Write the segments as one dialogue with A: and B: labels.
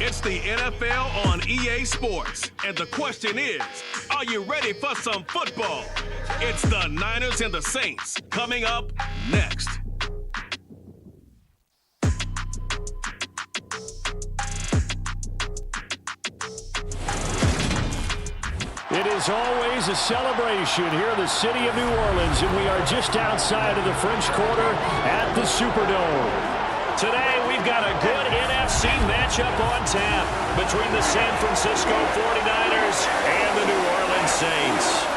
A: It's the NFL on EA Sports, and the question is, are you ready for some football? It's the Niners and the Saints coming up next.
B: It is always a celebration here in the city of New Orleans, and we are just outside of the French Quarter at the Superdome. Today, we've got a good NFC matchup on tap between the San Francisco 49ers and the New Orleans Saints.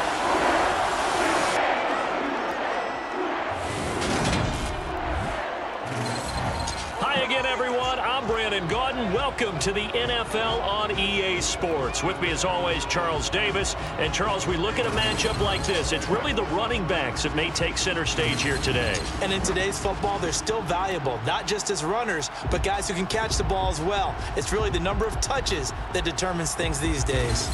B: Hi again, everyone. I'm Brandon Gaudin. Welcome to the NFL on EA Sports. With me, as always, Charles Davis. And, Charles, we look at a matchup like this. It's really the running backs that may take center stage here today.
C: And in today's football, they're still valuable, not just as runners, but guys who can catch the ball as well. It's really the number of touches that determines things these days.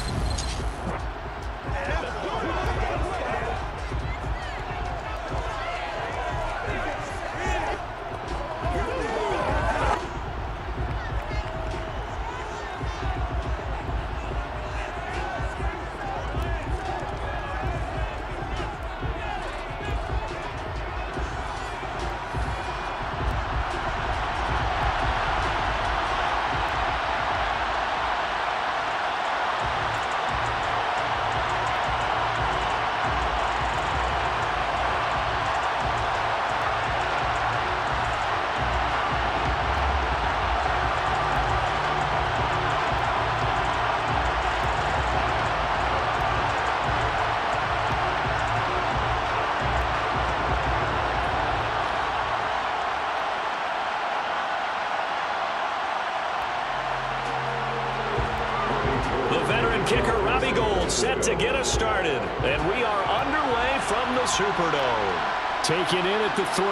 C: Set to get us started, and we are underway from the Superdome. Taken in at the 3.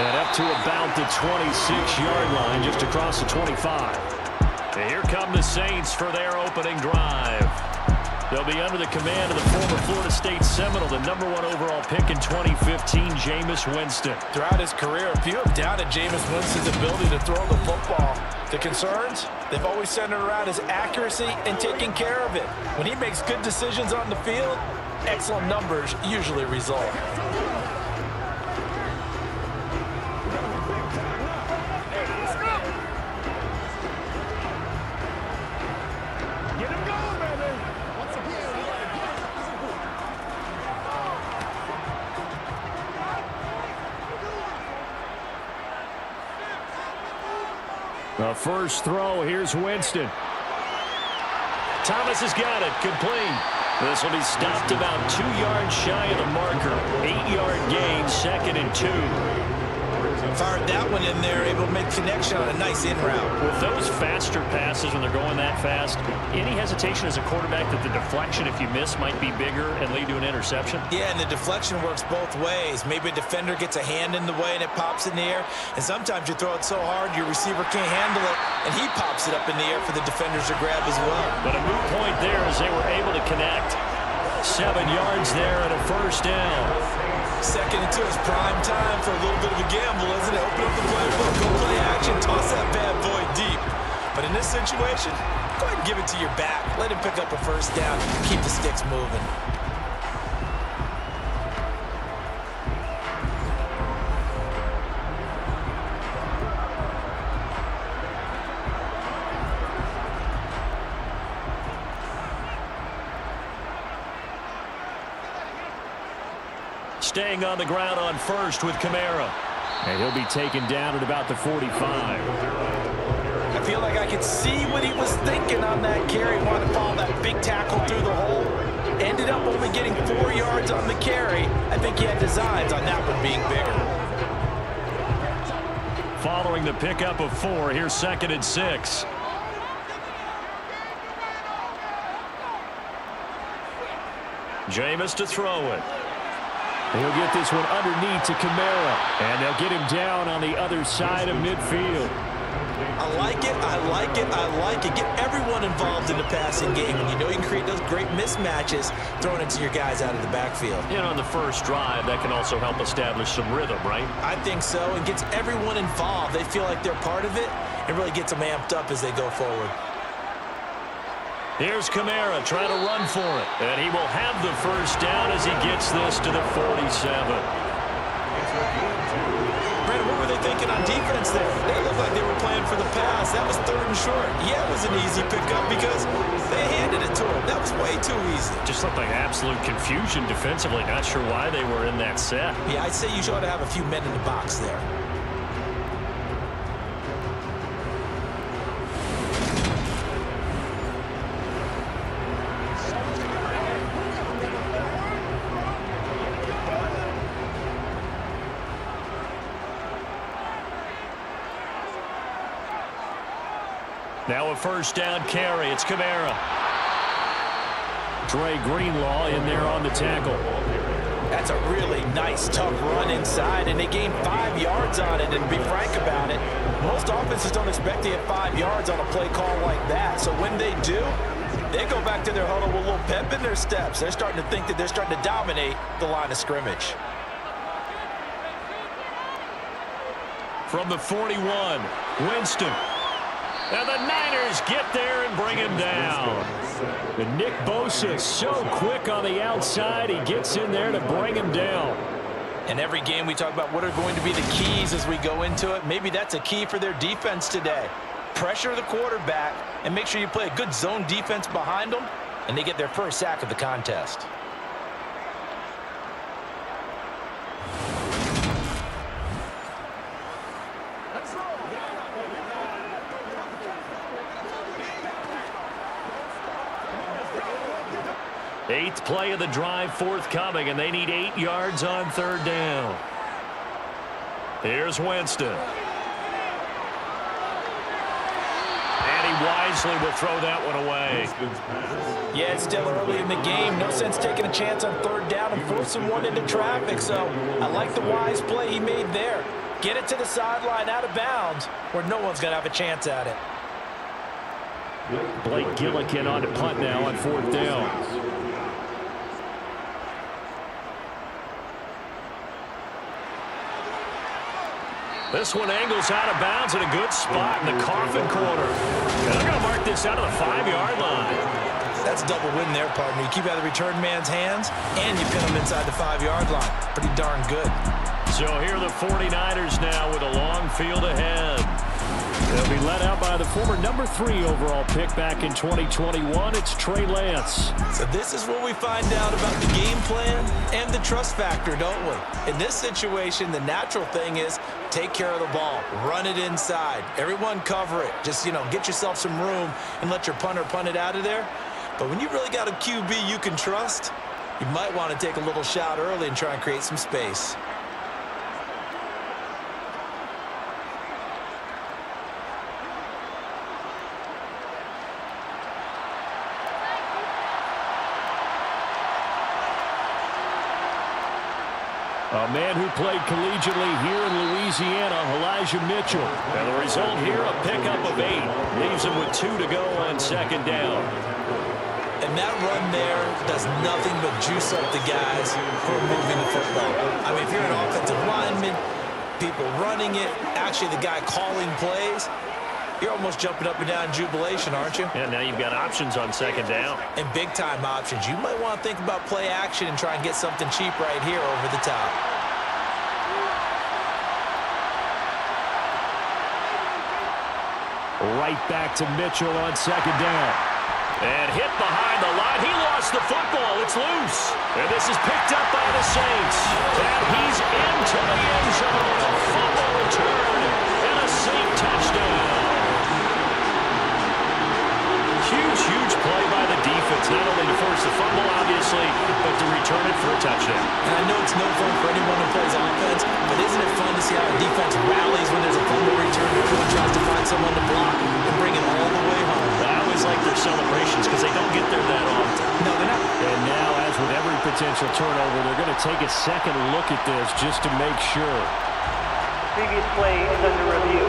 C: And up to about the 26-yard line, just across the 25. And here come the Saints for their opening drive. They'll be under the command of the former Florida State Seminole, the #1 overall pick in 2015, Jameis Winston. Throughout his career, few have doubted Jameis Winston's ability to throw the football. The concerns? They've always centered around his accuracy and taking care of it. When he makes good decisions on the field, excellent numbers usually result.
B: The first throw, here's Winston. Thomas has got it, complete. This will be stopped about 2 yards shy of the marker. 8-yard gain, 2nd and 2.
C: Fired that one in there, able to make connection on a nice in route.
B: With those faster passes when they're going that fast, any hesitation as a quarterback that the deflection, if you miss, might be bigger and lead to an interception?
C: Yeah, and the deflection works both ways. Maybe a defender gets a hand in the way and it pops in the air, and sometimes you throw it so hard your receiver can't handle it, and he pops it up in the air for the defenders to grab as well.
B: But a moot point there as they were able to connect. 7 yards there and a first down.
C: 2nd and 2 is prime time for a little bit of a gamble, isn't it? Open up the playbook, go play action, toss that bad boy deep. But in this situation, go ahead and give it to your back. Let him pick up a first down. Keep the sticks moving.
B: Staying on the ground on first with Kamara. And he'll be taken down at about the 45.
C: I feel like I could see what he was thinking on that carry. Wanted to follow that big tackle through the hole. Ended up only getting 4 yards on the carry. I think he had designs on that one being bigger.
B: Following the pickup of 4, here's 2nd and 6. Jameis to throw it. He'll get this one underneath to Kamara. And they'll get him down on the other side of midfield.
D: I like it, I like it, I like it. Get everyone involved in the passing game. And you know you can create those great mismatches throwing it to your guys out of the backfield.
C: And on the first drive, that can also help establish some rhythm, right?
D: I think so. It gets everyone involved. They feel like they're part of it. It really gets them amped up as they go forward.
C: Here's Kamara trying to run for it. And he will have the first down as he gets this to the 47.
D: Brandon, what were they thinking on defense there? They looked like they were playing for the pass. That was 3rd and short. Yeah, it was an easy pickup because they handed it to him. That was way too easy.
C: Just looked like absolute confusion defensively. Not sure why they were in that set.
D: Yeah, I'd say you ought to have a few men in the box there.
C: Now a first down carry. It's Kamara. Dre Greenlaw in there on the tackle.
D: That's a really nice, tough run inside, and they gained 5 yards on it. And to be frank about it, most offenses don't expect to get 5 yards on a play call like that. So when they do, they go back to their huddle with a little pep in their steps. They're starting to think that they're starting to dominate the line of scrimmage.
C: From the 41, Winston. And the Niners get there and bring him down.
B: And Nick Bosa so quick on the outside. He gets in there to bring him down.
D: In every game we talk about what are going to be the keys as we go into it. Maybe that's a key for their defense today. Pressure the quarterback and make sure you play a good zone defense behind them, and they get their first sack of the contest.
C: Eighth play of the drive forthcoming, and they need 8 yards on 3rd down. Here's Winston. And he wisely will throw that one away.
D: Yeah, it's still early in the game. No sense taking a chance on 3rd down and forcing one into traffic. So I like the wise play he made there. Get it to the sideline out of bounds where no one's going to have a chance at it.
B: Blake Gillikin on to punt now on 4th down.
C: This one angles out of bounds in a good spot in the coffin corner. And they're going to mark this out of the 5-yard line.
D: That's a double win there, partner. You keep out of the return man's hands, and you pin him inside the 5-yard line. Pretty darn good.
C: So here are the 49ers now with a long field ahead.
B: They'll be led out by the former number 3 overall pick back in 2021. It's Trey Lance.
D: So this is where we find out about the game plan and the trust factor, don't we? In this situation, the natural thing is take care of the ball. Run it inside. Everyone cover it. Just, get yourself some room and let your punter punt it out of there. But when you really got a QB you can trust, you might want to take a little shot early and try and create some space.
B: A man who played collegiately here in Louisiana, Elijah Mitchell.
C: And the result here, a pickup of 8. Leaves him with 2 to go on 2nd down.
D: And that run there does nothing but juice up the guys who are moving the football. I mean, if you're an offensive lineman, people running it, actually the guy calling plays, you're almost jumping up and down in jubilation, aren't you?
C: And now you've got options on 2nd down.
D: And big-time options. You might want to think about play action and try and get something cheap right here over the top.
B: Right back to Mitchell on 2nd down.
C: And hit behind the line. He lost the football. It's loose. And this is picked up by the Saints. And he's into the end zone. A fumble return and a Saint touchdown. Huge play by the defense. Not only to force the fumble, obviously, but to return it for a touchdown.
D: And I know it's no fun for anyone who plays offense, but isn't it fun to see how a defense rallies when there's a fumble return and tries to find someone to block and bring it all the way home?
C: I always like their celebrations because they don't get there that often.
D: No, they're not.
B: And now, as with every potential turnover, they're going to take a second look at this just to make sure.
E: Previous play is under review.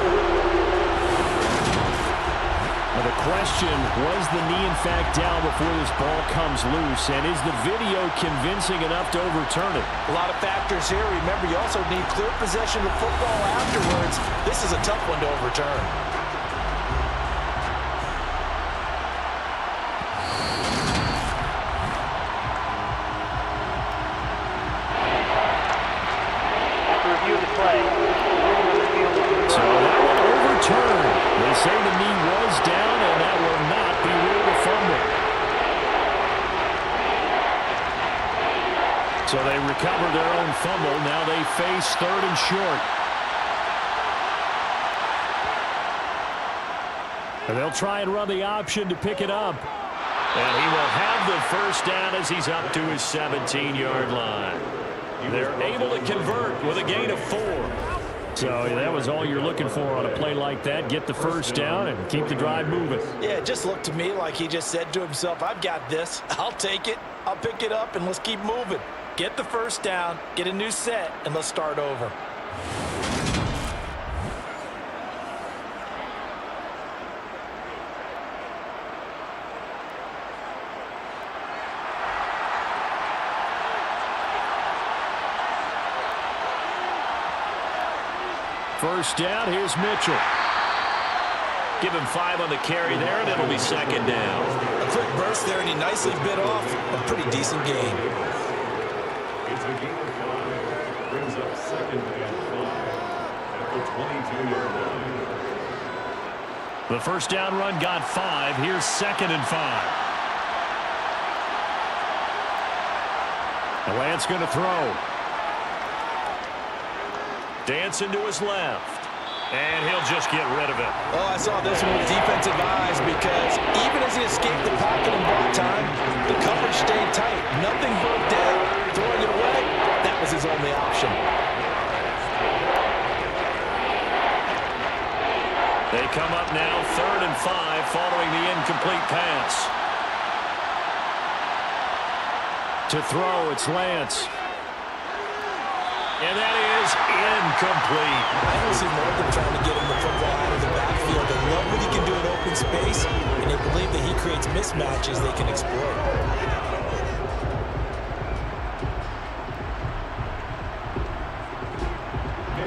B: question, was the knee in fact down before this ball comes loose? And is the video convincing enough to overturn it?
D: A lot of factors here. Remember, you also need clear possession of the football afterwards. This is a tough one to overturn.
B: They say the knee was down, and that will not be ruled a fumble. So they recover their own fumble. Now they face 3rd and short. And they'll try and run the option to pick it up. And he will have the first down as he's up to his 17-yard line. They're able to convert with a gain of 4. So that was all you're looking for on a play like that. Get the first down and keep the drive moving.
D: Yeah, it just looked to me like he just said to himself, I've got this. I'll take it. I'll pick it up, and let's keep moving. Get the first down, get a new set, and let's start over.
B: First down, here's Mitchell.
C: Give him 5 on the carry there, and it'll be 2nd down.
D: A quick burst there, and he nicely bit off a pretty decent gain.
E: It's a gain of 5. Brings up 2nd and 5 at the 22-yard line.
B: The first down run got 5. Here's 2nd and 5. And Lance going to throw.
C: Dancing to his left. And he'll just get rid of it.
D: Oh, I saw this one with defensive eyes because even as he escaped the pocket and bought time, the coverage stayed tight. Nothing broke down. Throwing it away, that was his only option.
C: They come up now 3rd and 5 following the incomplete pass.
B: To throw, it's Lance.
C: And that is incomplete.
D: I don't see more than trying to get him the football out of the backfield. They love what he can do in open space, and they believe that he creates mismatches they can exploit.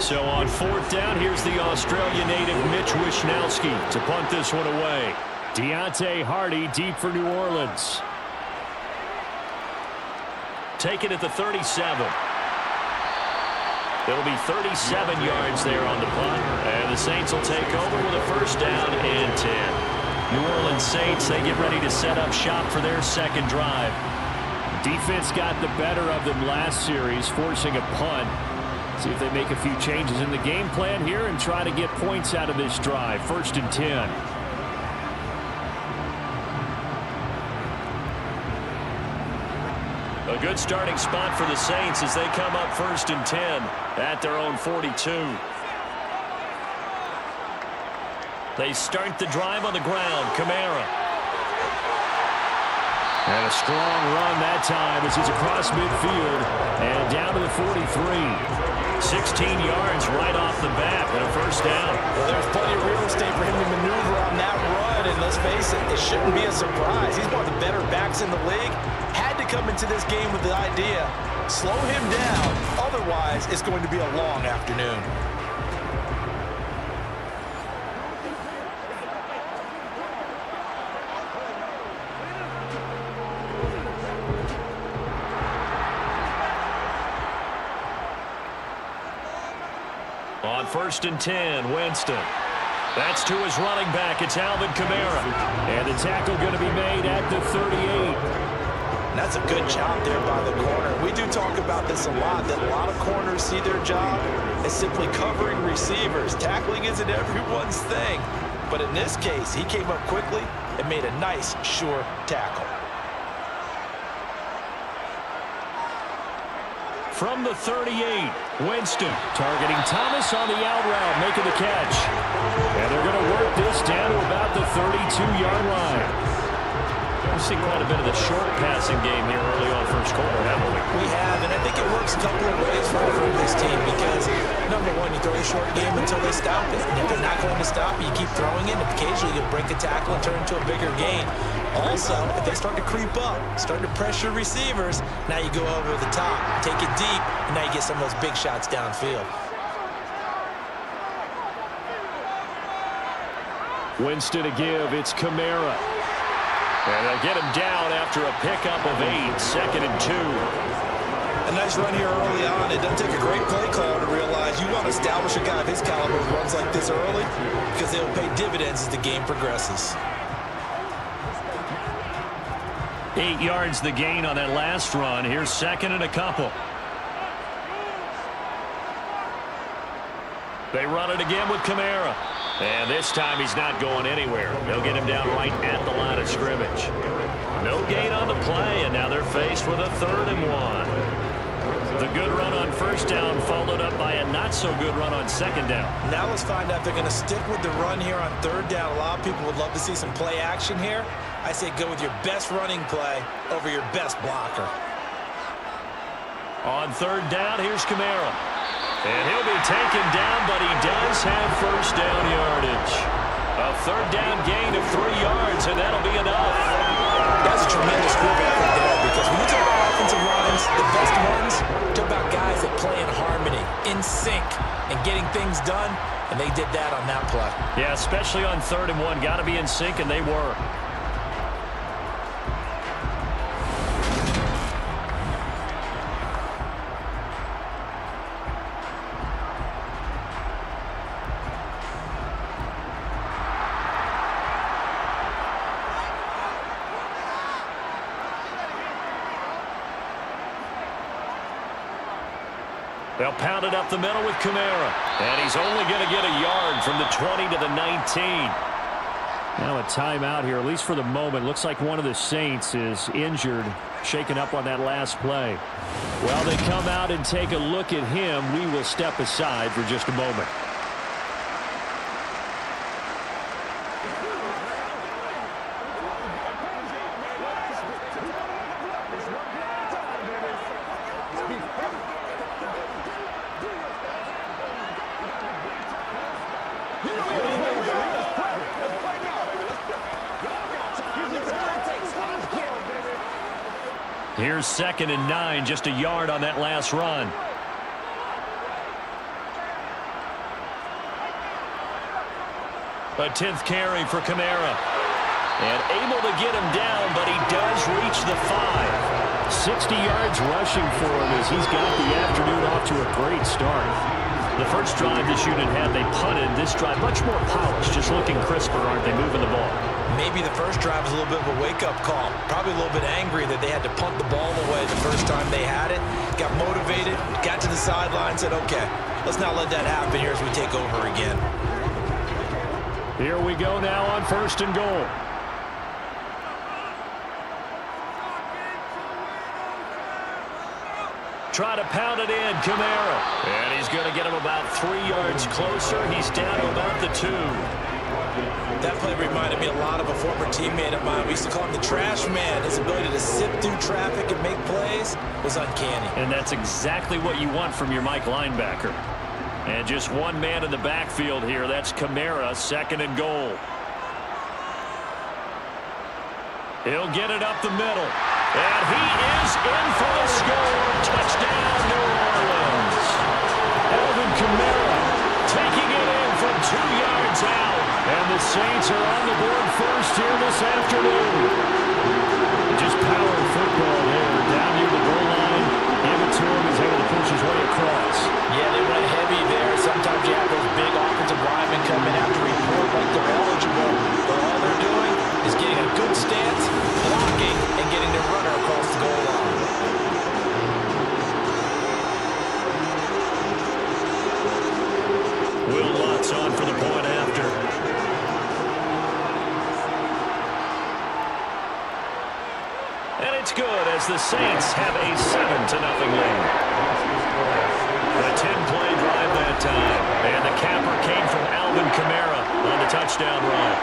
B: So on 4th down, here's the Australia native Mitch Wishnowsky to punt this one away. Deontay Hardy deep for New Orleans.
C: Take it at the 37. It'll be 37 yards there on the punt. And the Saints will take over with a first down and 10.
B: New Orleans Saints, they get ready to set up shop for their second drive. Defense got the better of them last series, forcing a punt. See if they make a few changes in the game plan here and try to get points out of this drive. 1st and 10.
C: A good starting spot for the Saints as they come up 1st and 10 at their own 42. They start the drive on the ground. Kamara.
B: And a strong run that time as he's across midfield and down to the 43.
C: 16 yards right off the bat and a first down.
D: Well, there's plenty of real estate for him to maneuver on that run, and let's face it, it shouldn't be a surprise. He's one of the better backs in the league. Had to come into this game with the idea, slow him down, otherwise it's going to be a long afternoon.
C: On 1st and 10, Winston. That's to his running back. It's Alvin Kamara.
B: And the tackle going to be made at the 38.
D: And that's a good job there by the corner. We do talk about this a lot, that a lot of corners see their job as simply covering receivers. Tackling isn't everyone's thing. But in this case, he came up quickly and made a nice, sure tackle.
B: From the 38, Winston targeting Thomas on the out route, making the catch. And they're going to work this down to about the 32-yard line.
C: We've seen quite a bit of the short passing game here early on first quarter, haven't we?
D: We have, and I think it works a couple of ways for this team because, number one, you throw the short game until they stop it. And if they're not going to stop it, you keep throwing it, and occasionally you'll break a tackle and turn it into a bigger gain. Also, if they start to creep up, start to pressure receivers, now you go over the top, take it deep, and now you get some of those big shots downfield.
B: Winston to give. It's Kamara. And they'll get him down after a pickup of 8. 2nd and 2.
D: A nice run here early on. It doesn't take a great play caller to realize you want to establish a guy of his caliber who runs like this early because they'll pay dividends as the game progresses.
B: 8 yards the gain on that last run. Here's 2nd and a couple. They run it again with Kamara. And this time he's not going anywhere. They'll get him down right at the line of scrimmage. No gain on the play, and now they're faced with a 3rd and 1. The good run on first down followed up by a not-so-good run on second down.
D: Now let's find out if they're going to stick with the run here on 3rd down. A lot of people would love to see some play action here. I say go with your best running play over your best blocker.
B: On 3rd down, here's Kamara. And he'll be taken down, but he does have first down yardage. A 3rd down gain of 3 yards, and that'll be enough.
D: That's a tremendous group effort there because when you talk about offensive lines, the best ones, talk about guys that play in harmony, in sync, and getting things done, and they did that on that play.
B: Yeah, especially on 3rd and 1. Got to be in sync, and they were. They'll pound it up the middle with Kamara. And he's only going to get a yard from the 20 to the 19. Now a timeout here, at least for the moment. Looks like one of the Saints is injured, shaken up on that last play. Well, they come out and take a look at him. We will step aside for just a moment. Here's 2nd and 9, just a yard on that last run. A 10th carry for Kamara. And able to get him down, but he does reach the 5. 60 yards rushing for him as he's got the afternoon off to a great start. The first drive this unit had, they punted. This drive, much more polished, just looking crisper, aren't they, moving the ball?
D: Maybe the first drive was a little bit of a wake-up call. Probably a little bit angry that they had to punt the ball away the first time they had it. Got motivated, got to the sideline, said, okay, let's not let that happen here as we take over again.
B: Here we go now on 1st and goal. Try to pound it in, Kamara. And he's going to get him about 3 yards closer. He's down to about the 2.
D: That play reminded me a lot of a former teammate of mine. We used to call him the trash man. His ability to sift through traffic and make plays was uncanny.
B: And that's exactly what you want from your Mike linebacker. And just one man in the backfield here. That's Kamara, 2nd and goal. He'll get it up the middle. And he is in for the score. Touchdown, New Orleans. Alvin Kamara taking it in from 2 yards out. And the Saints are on the board first here this afternoon. Just power football there. Down near the goal line. Give it to him. He's able to push his way across.
D: Yeah, they went heavy there. Sometimes you have those big offensive linemen come in after report like they're eligible. But all they're doing is getting a good stance, blocking, and getting their runner across the goal line.
B: Will Lutz on for the point after. And it's good as the Saints have a 7-0 lead. A 10-play drive that time. And the capper came from Alvin Kamara on the touchdown run.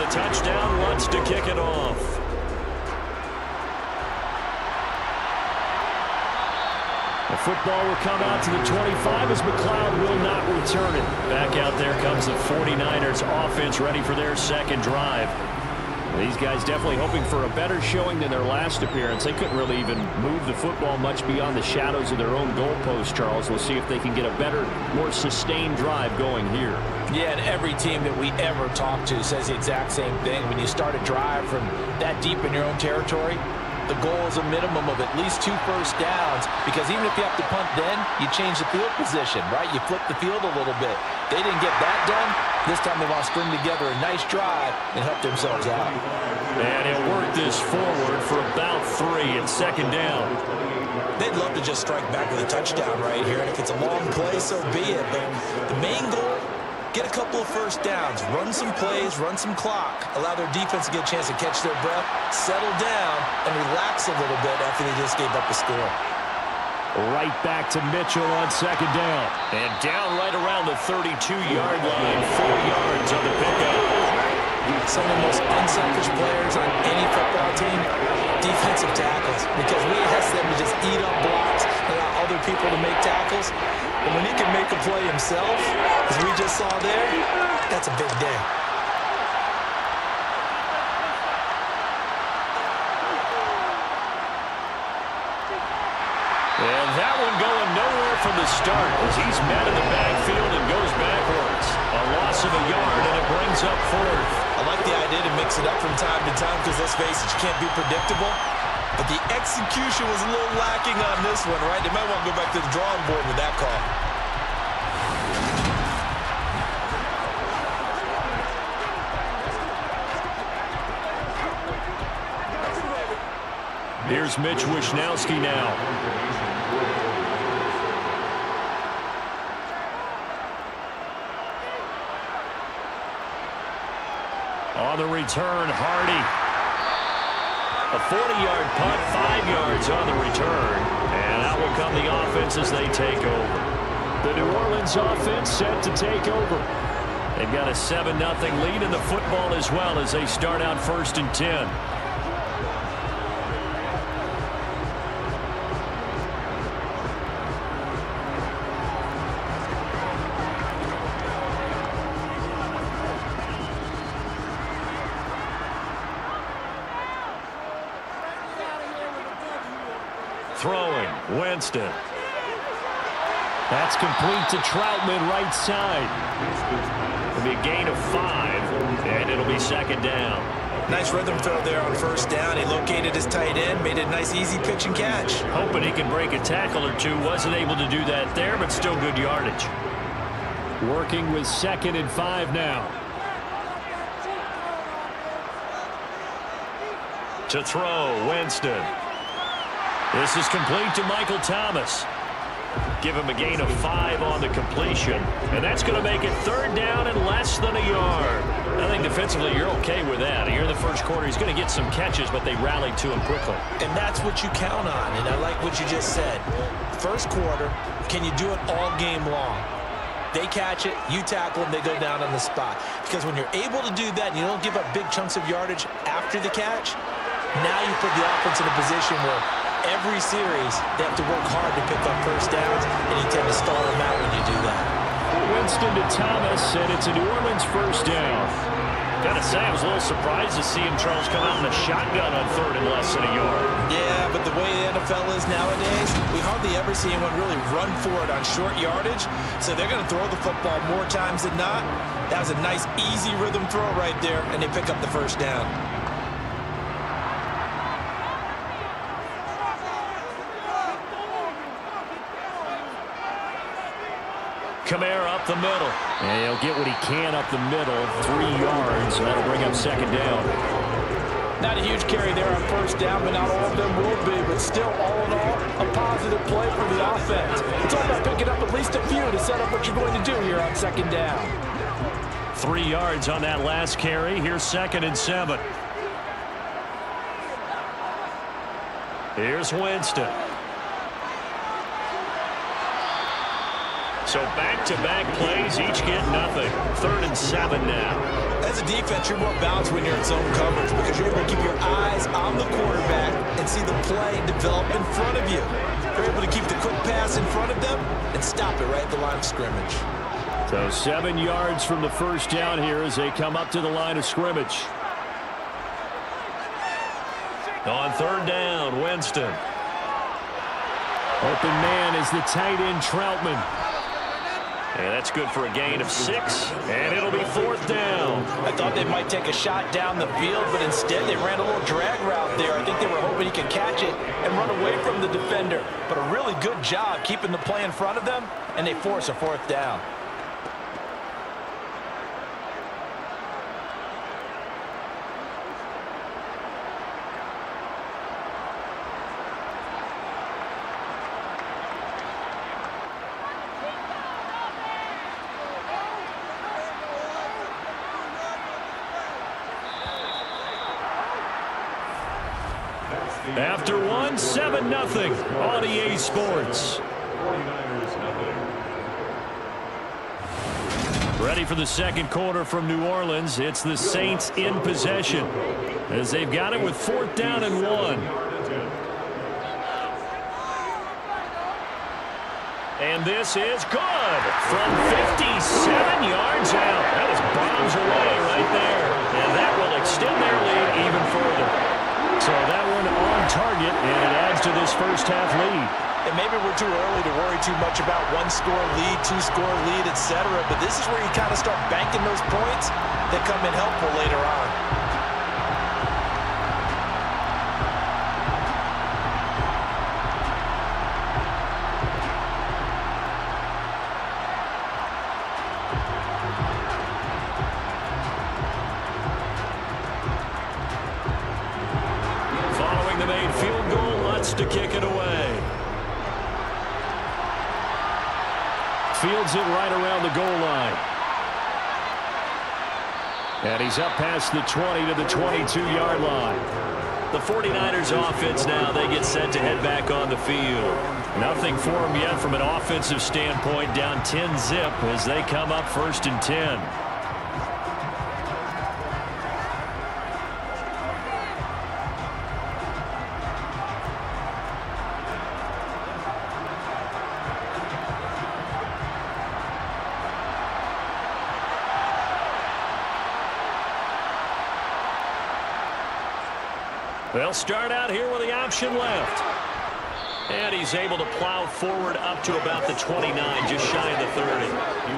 C: with a touchdown, wants to kick it off. The football will come out to the 25 as McLeod will not return it. Back out there comes the 49ers offense ready for their second drive. These guys definitely hoping for a better showing than their last appearance. They couldn't really even move the football much beyond the shadows of their own goalpost, Charles. We'll see if they can get a better, more sustained drive going here.
D: Yeah, and every team that we ever talk to says the exact same thing. When you start a drive from that deep in your own territory, the goal is a minimum of at least 2 first downs, because even if you have to punt then, you change the field position, right? You flip the field a little bit. They didn't get that done. This time they want to string together a nice drive and help themselves out.
C: And he'll work this forward for about 3 at second down.
D: They'd love to just strike back with a touchdown right here, and if it's a long play, so be it. But the main goal, get a couple of first downs, run some plays, run some clock, allow their defense to get a chance to catch their breath, settle down, and relax a little bit after they just gave up a score.
C: Right back to Mitchell on second down. And down right around the 32-yard line, 4 yards on the pickup.
D: Some of the most unselfish players on any football team, defensive tackles, because we ask them to just eat up blocks and allow other people to make tackles. But when he can make a play himself, as we just saw there, that's a big day.
C: And that one going nowhere from the start as he's met in the backfield and goes backwards. A loss of a yard, and it brings up 4th.
D: I like the idea to mix it up from time to time because, let's face it, you can't be predictable. But the execution was a little lacking on this one, right? They might want to go back to the drawing board with that call.
C: Here's Mitch Wishnowski now. On the return, Hardy. A 40-yard punt, 5 yards on the return. And out will come the offense as they take over. The New Orleans offense set to take over. They've got a 7-0 lead in the football as well as they start out 1st and 10. Throwing, Winston. That's complete to Troutman, right side. It'll be a gain of 5, and it'll be second down.
D: Nice rhythm throw there on 1st down. He located his tight end, made it a nice easy pitch and catch.
C: Hoping he can break a tackle or two. Wasn't able to do that there, but still good yardage. Working with 2nd and 5 now. To throw, Winston. This is complete to Michael Thomas. Give him a gain of 5 on the completion. And that's going to make it 3rd down and less than a yard. I think defensively you're okay with that. Here in the first quarter, he's going to get some catches, but they rallied to him quickly.
D: And that's what you count on. And I like what you just said. First quarter, can you do it all game long? They catch it, you tackle them, they go down on the spot. Because when you're able to do that and you don't give up big chunks of yardage after the catch, now you put the offense in a position where every series, they have to work hard to pick up first downs, and you tend to stall them out when you do that.
C: Winston to Thomas, and it's a New Orleans 1st down. Gotta say, I was a little surprised to see him, Charles, come out in a shotgun on 3rd and less than a yard.
D: Yeah, but the way the NFL is nowadays, we hardly ever see anyone really run for it on short yardage, so they're going to throw the football more times than not. That was a nice, easy rhythm throw right there, and they pick up the first down.
C: Kamara up the middle. And he'll get what he can up the middle. 3 yards, and that'll bring up second down.
D: Not a huge carry there on 1st down, but not all of them will be. But still, all in all, a positive play for the offense. It's all about picking up at least a few to set up what you're going to do here on 2nd down.
C: 3 yards on that last carry. Here's 2nd and 7. Here's Winston. So back-to-back plays, each get nothing. 3rd and 7 now.
D: As a defense, you're more balanced when you're in zone coverage because you're able to keep your eyes on the quarterback and see the play develop in front of you. You're able to keep the quick pass in front of them and stop it right at the line of scrimmage.
B: So 7 yards from the first down here as they come up to the line of scrimmage.
C: On 3rd down, Winston.
B: Open man is the tight end, Troutman.
C: And that's good for a gain of 6, and it'll be 4th down.
D: I thought they might take a shot down the field, but instead they ran a little drag route there. I think they were hoping he could catch it and run away from the defender. But a really good job keeping the play in front of them, and they force a 4th down.
B: After 1, 7-0 on EA Sports.
E: 49ers nothing.
B: Ready for the second quarter from New Orleans. It's the Saints in possession as they've got it with 4th down and 1. And this is good from 57 yards out. That is bombs away right there. And that will extend their lead even further. So that one on target, and it adds to this first half lead.
D: And maybe we're too early to worry too much about 1-score lead, 2-score lead, etc. But this is where you kind of start banking those points that come in helpful later on.
B: To kick it away. Fields it right around the goal line. And he's up past the 20 to the 22-yard line.
C: The 49ers offense now, they get set to head back on the field.
B: Nothing for them yet from an offensive standpoint, down 10-zip as they come up 1st and 10. They'll start out here with the option left. And he's able to plow forward up to about the 29, just shy of the 30.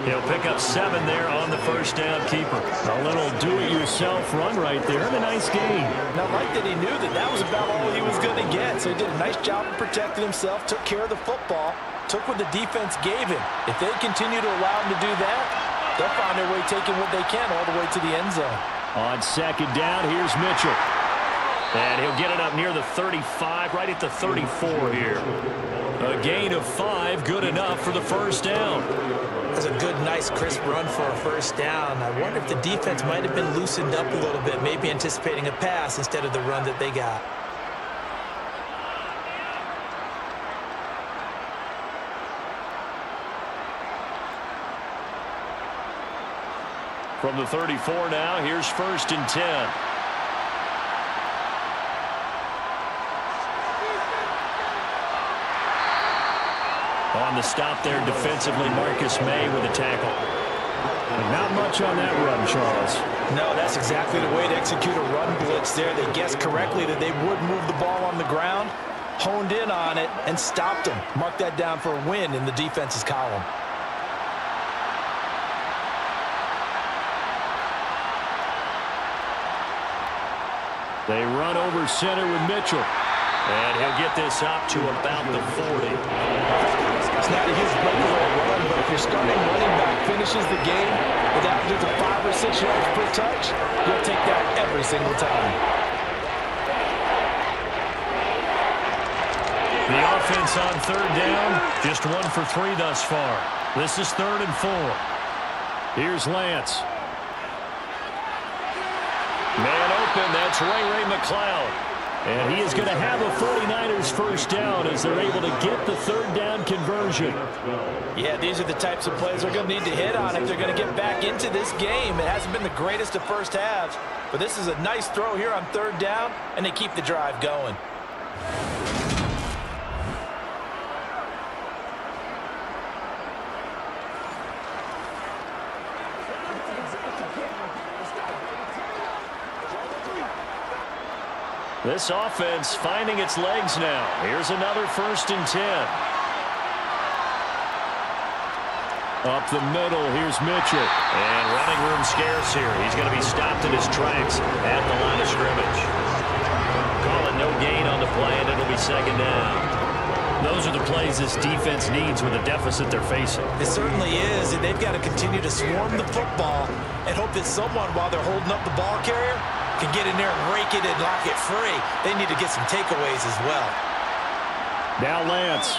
B: He'll pick up 7 there on the first down keeper. A little do-it-yourself run right there and a nice gain.
D: Now, like that he knew that was about all he was going to get. So he did a nice job of protecting himself, took care of the football, took what the defense gave him. If they continue to allow him to do that, they'll find their way taking what they can all the way to the end zone.
B: On 2nd down, here's Mitchell. And he'll get it up near the 35, right at the 34 here. A gain of 5, good enough for the first down.
D: That's a good, nice, crisp run for a first down. I wonder if the defense might have been loosened up a little bit, maybe anticipating a pass instead of the run that they got.
B: From the 34 now, here's 1st and 10. On the stop there defensively, Marcus May with a tackle. Not much on that run, Charles.
D: No, that's exactly the way to execute a run blitz there. They guessed correctly that they would move the ball on the ground, honed in on it, and stopped them. Mark that down for a win in the defense's column.
B: They run over center with Mitchell. And he'll get this up to about the 40.
D: It's not a huge breakaway run, but if your starting running back finishes the game with averages of 5 or 6 yards per touch, you'll take that every single time.
B: The offense on 3rd down, just 1 for 3 thus far. This is 3rd and 4. Here's Lance. Man open, that's Ray McCloud. And he is going to have a 49ers first down as they're able to get the third down conversion.
D: Yeah, these are the types of plays they're going to need to hit on if they're going to get back into this game. It hasn't been the greatest of first halves, but this is a nice throw here on third down, and they keep the drive going.
B: This offense finding its legs now. Here's another 1st and 10. Up the middle, here's Mitchell.
C: And running room scarce here. He's going to be stopped in his tracks at the line of scrimmage. Call it no gain on the play, and it'll be 2nd down.
B: Those are the plays this defense needs with the deficit they're facing.
D: It certainly is, and they've got to continue to swarm the football and hope that someone, while they're holding up the ball carrier, can get in there and rake it and lock it free. They need to get some takeaways as well.
B: Now Lance.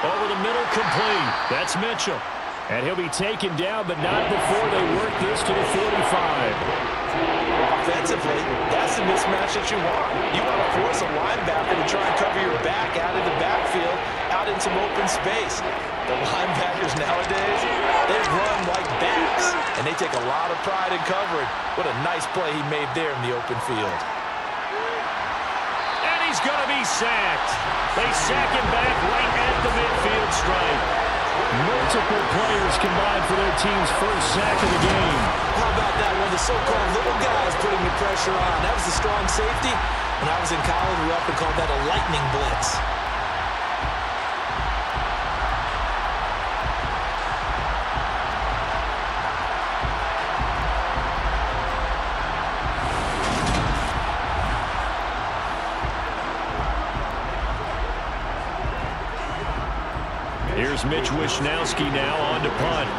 B: Over the middle, complete. That's Mitchell. And he'll be taken down, but not before they work this to the 45.
D: Offensively, that's the mismatch that you want. You want to force a linebacker to try and cover your back out in the backfield, out in some open space. The linebackers nowadays, they run like backs, and they take a lot of pride in covering. What a nice play he made there in the open field.
B: And he's going to be sacked. They sack him back right at the midfield stripe. Multiple players combined for their team's first sack of the game.
D: How about that one? The so-called little guys putting the pressure on. That was a strong safety. When I was in college, we often called that a lightning blitz.
B: Here's Mitch Wishnowski now on to punt.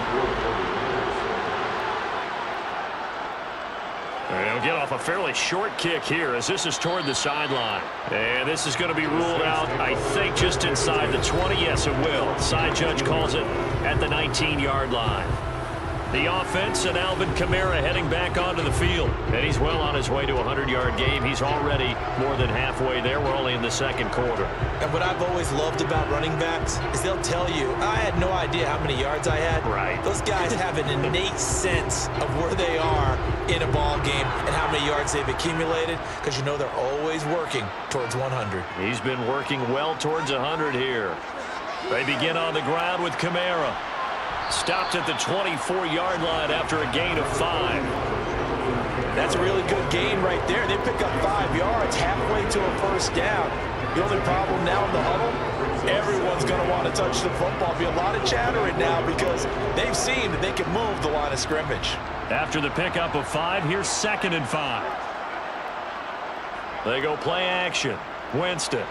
B: They'll get off a fairly short kick here as this is toward the sideline. And this is going to be ruled out, I think, just inside the 20. Yes, it will. Side judge calls it at the 19-yard line. The offense and Alvin Kamara heading back onto the field. And he's well on his way to a 100-yard game. He's already more than halfway there. We're only in the 2nd quarter.
D: And what I've always loved about running backs is they'll tell you, I had no idea how many yards I had.
B: Right.
D: Those guys have an innate sense of where they are in a ball game and how many yards they've accumulated, because you know they're always working towards 100.
B: He's been working well towards 100 here. They begin on the ground with Kamara. Stopped at the 24-yard line after a gain of 5.
D: That's a really good gain right there. They pick up 5 yards halfway to a first down. The only problem now in the huddle, everyone's going to want to touch the football. Be a lot of chattering now because they've seen that they can move the line of scrimmage.
B: After the pickup of 5, here's 2nd and 5. They go play action. Winston.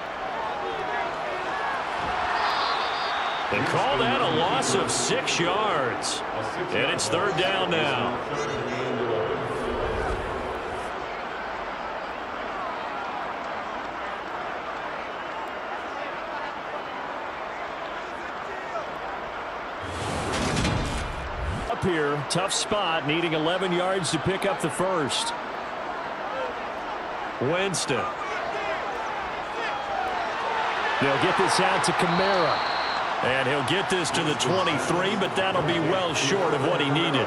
B: They call that a loss of 6 yards. And it's 3rd down now. Up here, tough spot, needing 11 yards to pick up the first. Winston. They'll get this out to Kamara. And he'll get this to the 23, but that'll be well short of what he needed.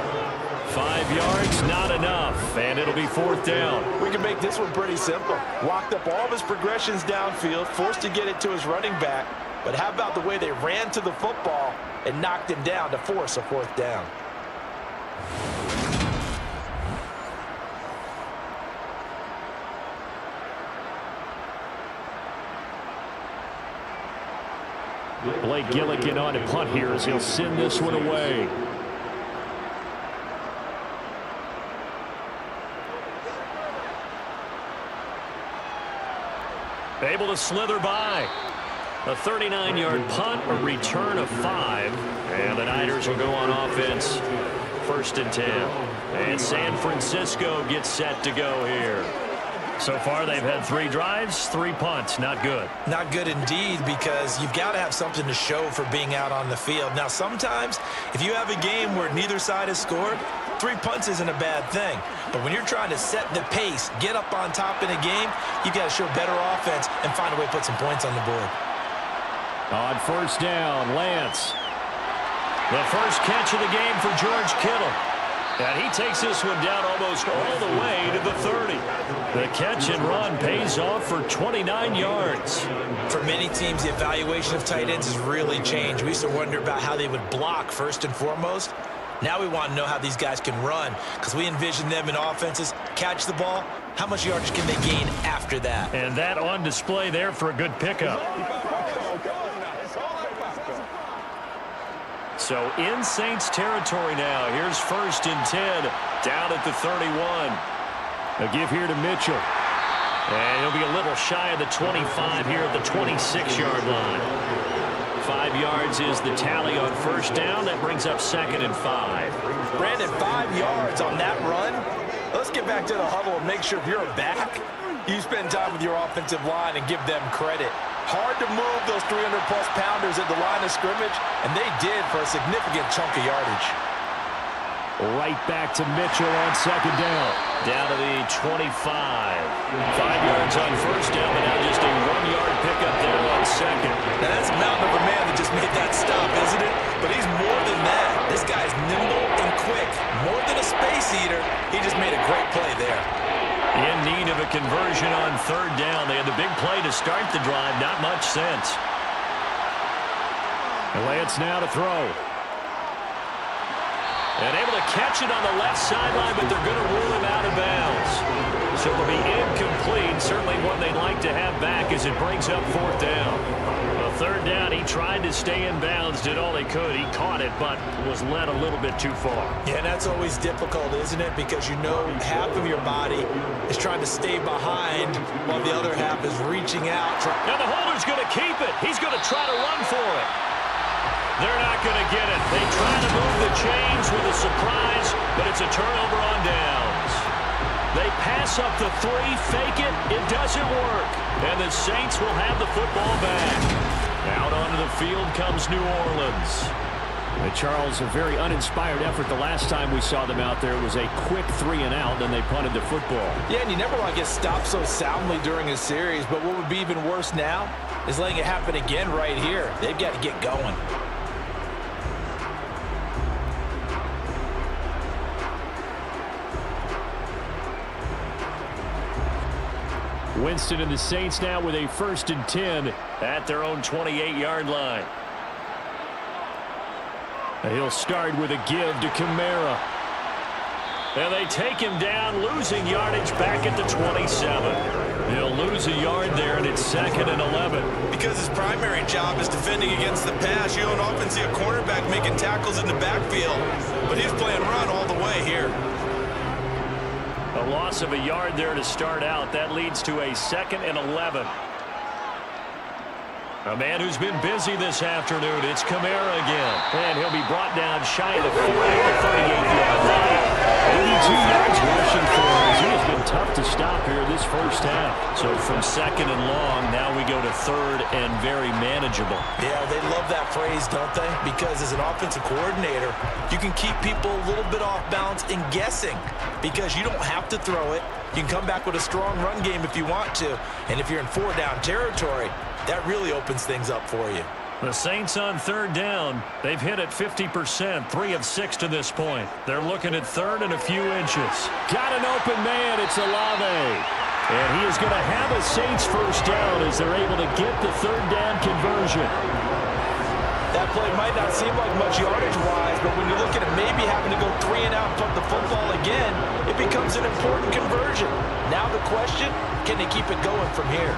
B: 5 yards, not enough, and it'll be 4th down.
D: We can make this one pretty simple. Walked up all of his progressions downfield, forced to get it to his running back. But how about the way they ran to the football and knocked him down to force a 4th down?
B: Blake Gillikin on to punt here as he'll send this one away. Able to slither by. A 39-yard punt, a return of 5. And the Niners will go on offense. 1st and 10. And San Francisco gets set to go here. So far, they've had 3 drives, 3 punts. Not good.
D: Not good indeed, because you've got to have something to show for being out on the field. Now, sometimes, if you have a game where neither side has scored, 3 punts isn't a bad thing. But when you're trying to set the pace, get up on top in a game, you got to show better offense and find a way to put some points on the board.
B: On first down, Lance. The first catch of the game for George Kittle. And he takes this one down almost all the way to the 30. The catch and run pays off for 29 yards.
D: For many teams, the evaluation of tight ends has really changed. We used to wonder about how they would block first and foremost. Now we want to know how these guys can run, because we envision them in offenses catch the ball. How much yardage can they gain after that?
B: And that on display there for a good pickup. So in Saints territory now. Here's 1st and 10 down at the 31. A give here to Mitchell. And he'll be a little shy of the 25 here at the 26-yard line. 5 yards is the tally on first down. That brings up 2nd and 5.
D: Brandon, 5 yards on that run. Let's get back to the huddle and make sure if you're a back, you spend time with your offensive line and give them credit. Hard to move those 300-plus pounders at the line of scrimmage, and they did for a significant chunk of yardage.
B: Right back to Mitchell on 2nd down. Down to the 25. 5 yards on first down, but now just a 1-yard pickup there on 2nd.
D: Now that's a mountain of a man that just made that stop, isn't it? But he's more than that. This guy's nimble and quick. More than a space eater, he just made a great play there.
B: In need of a conversion on 3rd down. They had the big play to start the drive. Not much sense. Lance now to throw. And able to catch it on the left sideline, but they're going to rule him out of bounds. So it'll be incomplete. Certainly one they'd like to have back as it brings up 4th down. A 3rd down, he tried to stay in bounds, did all he could. He caught it, but was led a little bit too far.
D: Yeah, and that's always difficult, isn't it? Because you know half of your body is trying to stay behind while the other half is reaching out.
B: Now the holder's going to keep it. He's going to try to run for it. They're not going to get it. They try to move the chains with a surprise, but it's a turnover on downs. They pass up the 3, fake it. It doesn't work. And the Saints will have the football back. Out onto the field comes New Orleans. And Charles, a very uninspired effort the last time we saw them out there. It was a quick 3 and out, then they punted the football.
D: Yeah, and you never want to get stopped so soundly during a series, but what would be even worse now is letting it happen again right here. They've got to get going.
B: Winston and the Saints now with a 1st and 10 at their own 28-yard line. He'll start with a give to Kamara. And they take him down, losing yardage back at the 27. He'll lose a yard there, and it's 2nd and 11.
D: Because his primary job is defending against the pass. You don't often see a cornerback making tackles in the backfield. But he's playing run all the way here.
B: A loss of a yard there to start out. That leads to a 2nd and 11. A man who's been busy this afternoon. It's Kamara again. And he'll be brought down shy of the 38-yard line. 82 yards rushing for him. He has been tough to stop here this first half. So from 2nd and long, now we go to 3rd and very manageable.
D: Yeah, they love that phrase, don't they? Because as an offensive coordinator, you can keep people a little bit off balance and guessing. Because you don't have to throw it. You can come back with a strong run game if you want to. And if you're in 4-down territory, that really opens things up for you.
B: The Saints on 3rd down. They've hit it 50%, 3 of 6 to this point. They're looking at 3rd and a few inches. Got an open man. It's Olave. And he is going to have a Saints first down as they're able to get the 3rd down conversion.
D: That play might not seem like much yardage-wise, but when you're looking at maybe having to go 3 and out and punt the football again, it becomes an important conversion. Now the question, can they keep it going from here?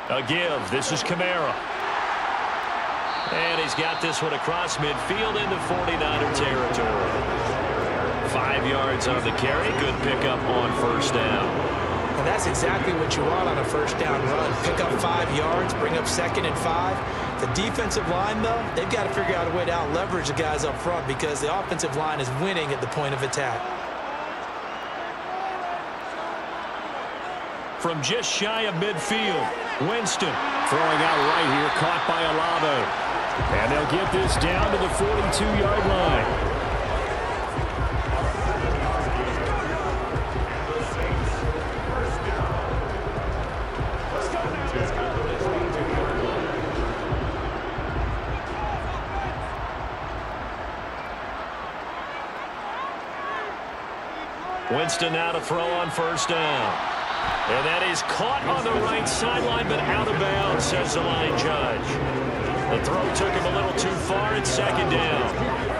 B: A give. This is Kamara. And he's got this one across midfield into 49er territory. 5 yards on the carry. Good pickup on first down.
D: Well, that's exactly what you want on a first down run. Pick up 5 yards, bring up 2nd and 5. The defensive line, though, they've got to figure out a way to out-leverage the guys up front because the offensive line is winning at the point of attack.
B: From just shy of midfield, Winston throwing out right here, caught by Olave. And they'll get this down to the 42-yard line. Winston now to throw on first down. And that is caught on the right sideline, but out of bounds, says the line judge. The throw took him a little too far. It's second down.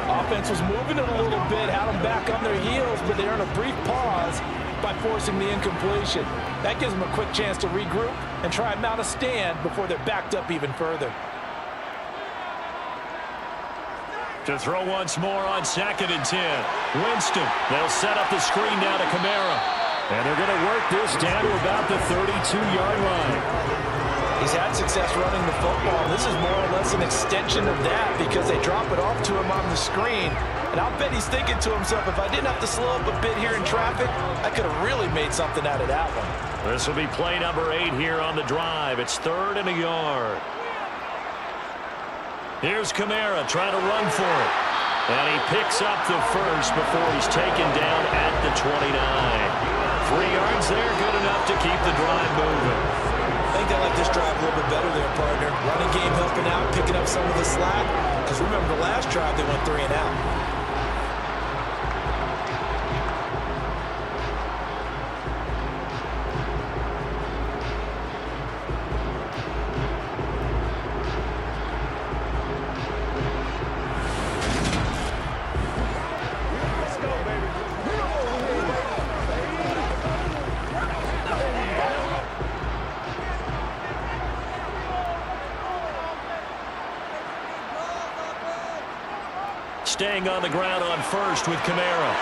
D: Offense was moving it a little bit, had them back on their heels, but they earned a brief pause by forcing the incompletion. That gives them a quick chance to regroup and try and mount a stand before they're backed up even further.
B: To throw once more on 2nd and 10. Winston. They'll set up the screen now to Kamara. And they're going to work this down to about the 32-yard line.
D: He's had success running the football. This is more or less an extension of that because they drop it off to him on the screen. And I'll bet he's thinking to himself, if I didn't have to slow up a bit here in traffic, I could have really made something out of that one.
B: This will be play number 8 here on the drive. It's 3rd and a yard. Here's Kamara trying to run for it. And he picks up the first before he's taken down at the 29. 3 yards there, good enough to keep the drive moving.
D: I think they like this drive a little bit better there, partner. Running game helping out, picking up some of the slack. Because remember, the last drive they went 3 and out.
B: Staying on the ground on first with Kamara.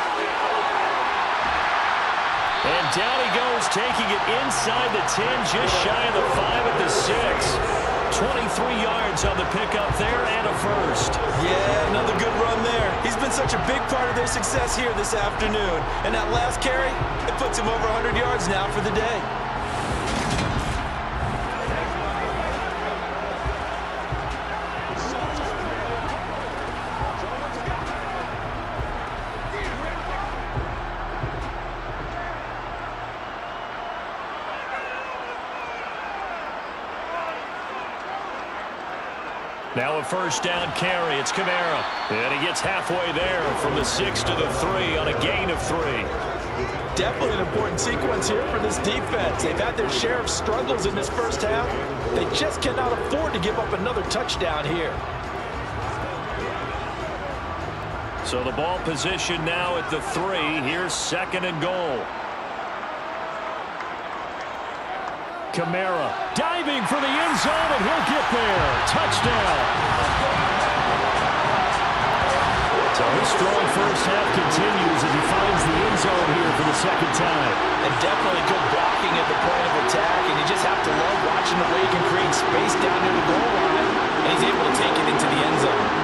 B: And down he goes, taking it inside the 10, just shy of the 5 at the 6. 23 yards on the pickup there and a first.
D: Yeah, another good run there. He's been such a big part of their success here this afternoon. And that last carry, it puts him over 100 yards now for the day.
B: Now a first down carry. It's Kamara. And he gets halfway there from the 6 to the 3 on a gain of 3.
D: Definitely an important sequence here for this defense. They've had their share of struggles in this first half. They just cannot afford to give up another touchdown here.
B: So the ball position now at the 3. Here's 2nd and goal. Kamara diving for the end zone, and he'll get there. Touchdown. So his strong first half continues as he finds the end zone here for the 2nd time.
D: And definitely good blocking at the point of attack, and you just have to love watching the way he can create space down near the goal line, and he's able to take it into the end zone.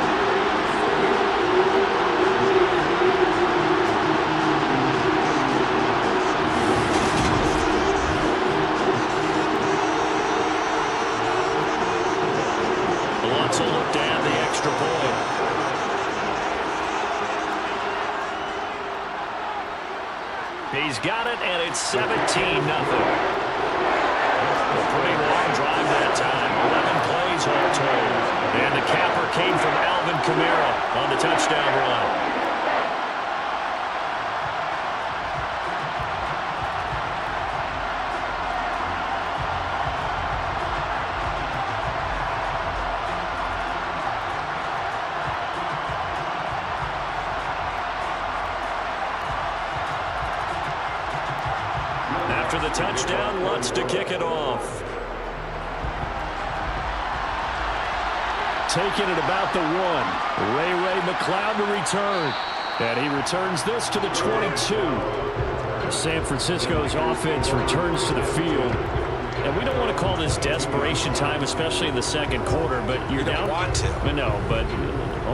B: To look to add the extra point. He's got it, and it's 17-0. A pretty long drive that time. 11 plays all told. And the capper came from Alvin Kamara on the touchdown run. After the touchdown, Lutz to kick it off. Taking it about the 1. Ray McLeod to return. And he returns this to the 22. San Francisco's offense returns to the field. And we don't want to call this desperation time, especially in the second quarter, but you're down.
D: You don't want to.
B: No, but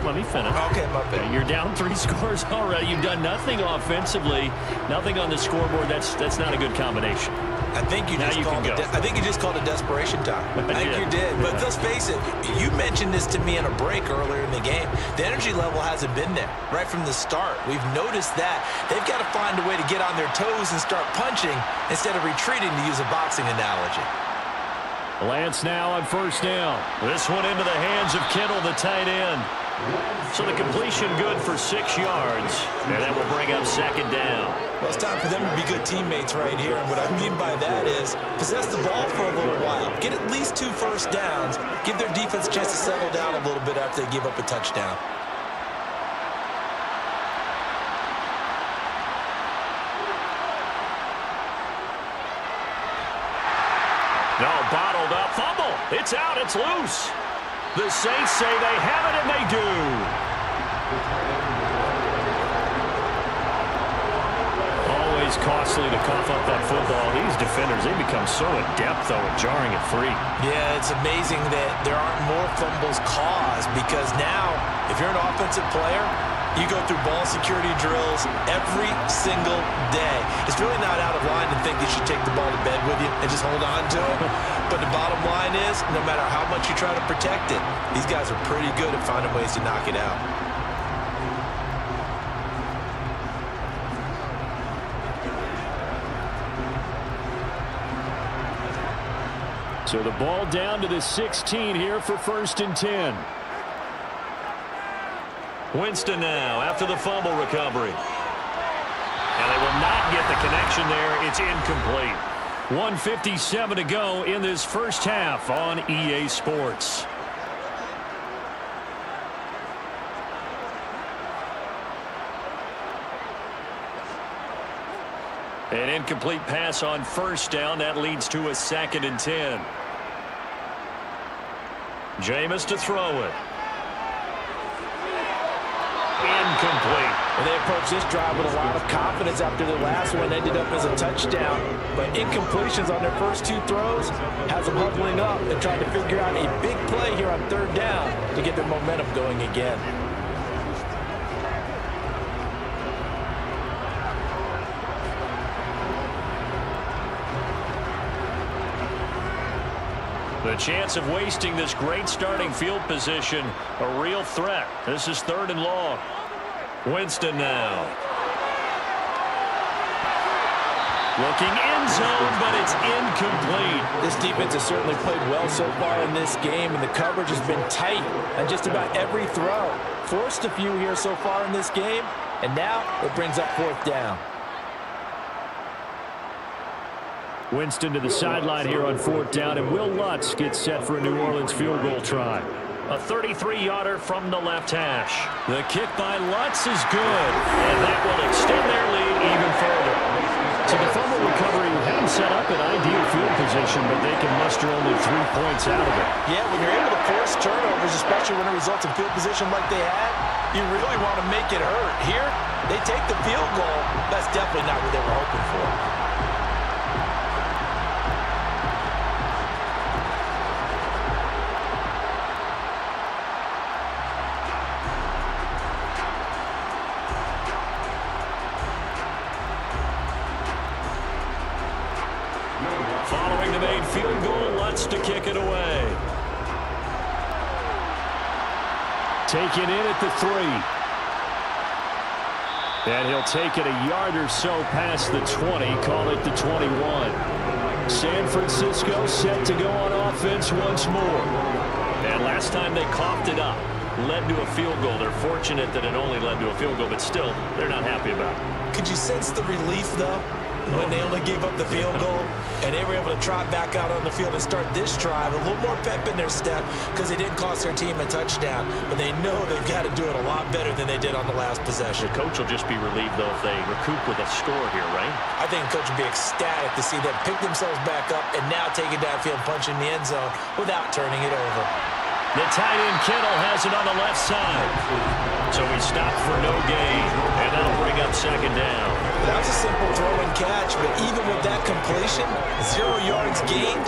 B: let me finish.
D: Okay, my bad.
B: You're down 3 scores already. You've done nothing offensively, nothing on the scoreboard. That's not a good combination.
D: I think you just called it desperation time. I think you did. But let's face it, you mentioned this to me in a break earlier in the game. The energy level hasn't been there right from the start. We've noticed that. They've got to find a way to get on their toes and start punching instead of retreating, to use a boxing analogy.
B: Lance now on first down. This one into the hands of Kittle, the tight end. So the completion good for 6 yards, and that will bring up second down.
D: Well, it's time for them to be good teammates right here, and what I mean by that is possess the ball for a little while, get at least 2 first downs, give their defense a chance to settle down a little bit after they give up a touchdown.
B: No, bottled up, fumble. It's out, it's loose. The Saints say they have it, and they do. Always costly to cough up that football. These defenders, they become so adept, though, at jarring it free.
D: Yeah, it's amazing that there aren't more fumbles caused, because now, if you're an offensive player, you go through ball security drills every single day. It's really not out of line to think you should take the ball to bed with you and just hold on to it. But the bottom line is, no matter how much you try to protect it, these guys are pretty good at finding ways to knock it out.
B: So the ball down to the 16 here for 1st and 10. Winston now after the fumble recovery. And they will not get the connection there. It's incomplete. 1:57 to go in this first half on EA Sports. An incomplete pass on first down. That leads to a 2nd and 10. Jameis to throw it. Incomplete.
D: And they approach this drive with a lot of confidence after the last one ended up as a touchdown. But incompletions on their first 2 throws has them huddling up and trying to figure out a big play here on 3rd down to get their momentum going again.
B: The chance of wasting this great starting field position, a real threat. This is 3rd and long. Winston now. Looking end zone, but it's incomplete.
D: This defense has certainly played well so far in this game, and the coverage has been tight on just about every throw. Forced a few here so far in this game, and now it brings up 4th down.
B: Winston to the sideline here on 4th down, and Will Lutz gets set for a New Orleans field goal try. A 33-yarder from the left hash. The kick by Lutz is good, and that will extend their lead even further. So the fumble recovery had them set up in ideal field position, but they can muster only 3 points out of it.
D: Yeah, when you're able to force turnovers, especially when it results in field position like they had, you really want to make it hurt. Here, they take the field goal. That's definitely not what they were hoping for.
B: Following the made field goal, Lutz to kick it away. Taken in at the 3. And he'll take it a yard or so past the 20, call it the 21. San Francisco set to go on offense once more. And last time they coughed it up, led to a field goal. They're fortunate that it only led to a field goal, but still, they're not happy about it.
D: Could you sense the relief, though, when they only gave up the field goal and they were able to trot back out on the field and start this drive? A little more pep in their step because they didn't cost their team a touchdown, but they know they've got to do it a lot better than they did on the last possession.
B: The coach will just be relieved, though, if they recoup with a score here, right?
D: I think the coach would be ecstatic to see them pick themselves back up and now take it downfield, punch in the end zone without turning it over.
B: The tight end Kittle has it on the left side. So he stopped for no gain. And
C: that'll bring up second down.
D: That was a simple throw and catch, but even with that completion, 0 yards gained,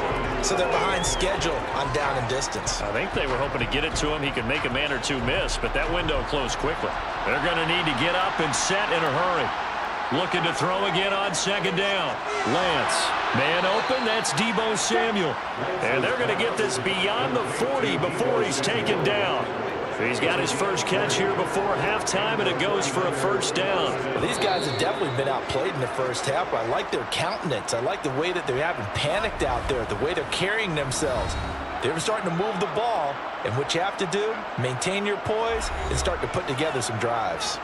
D: so they're behind schedule on down and distance.
C: I think they were hoping to get it to him. He could make a man or two miss, but that window closed quickly. They're going to need to get up and set in a hurry. Looking to throw again on second down. Lance, man open, that's Deebo Samuel. And they're going to get this beyond the 40 before he's taken down. He's got his first catch here before halftime, and it goes for a first down.
D: Well, these guys have definitely been outplayed in the first half. I like their countenance. I like the way that they haven't panicked out there, the way they're carrying themselves. They're starting to move the ball, and what you have to do, maintain your poise and start to put together some drives.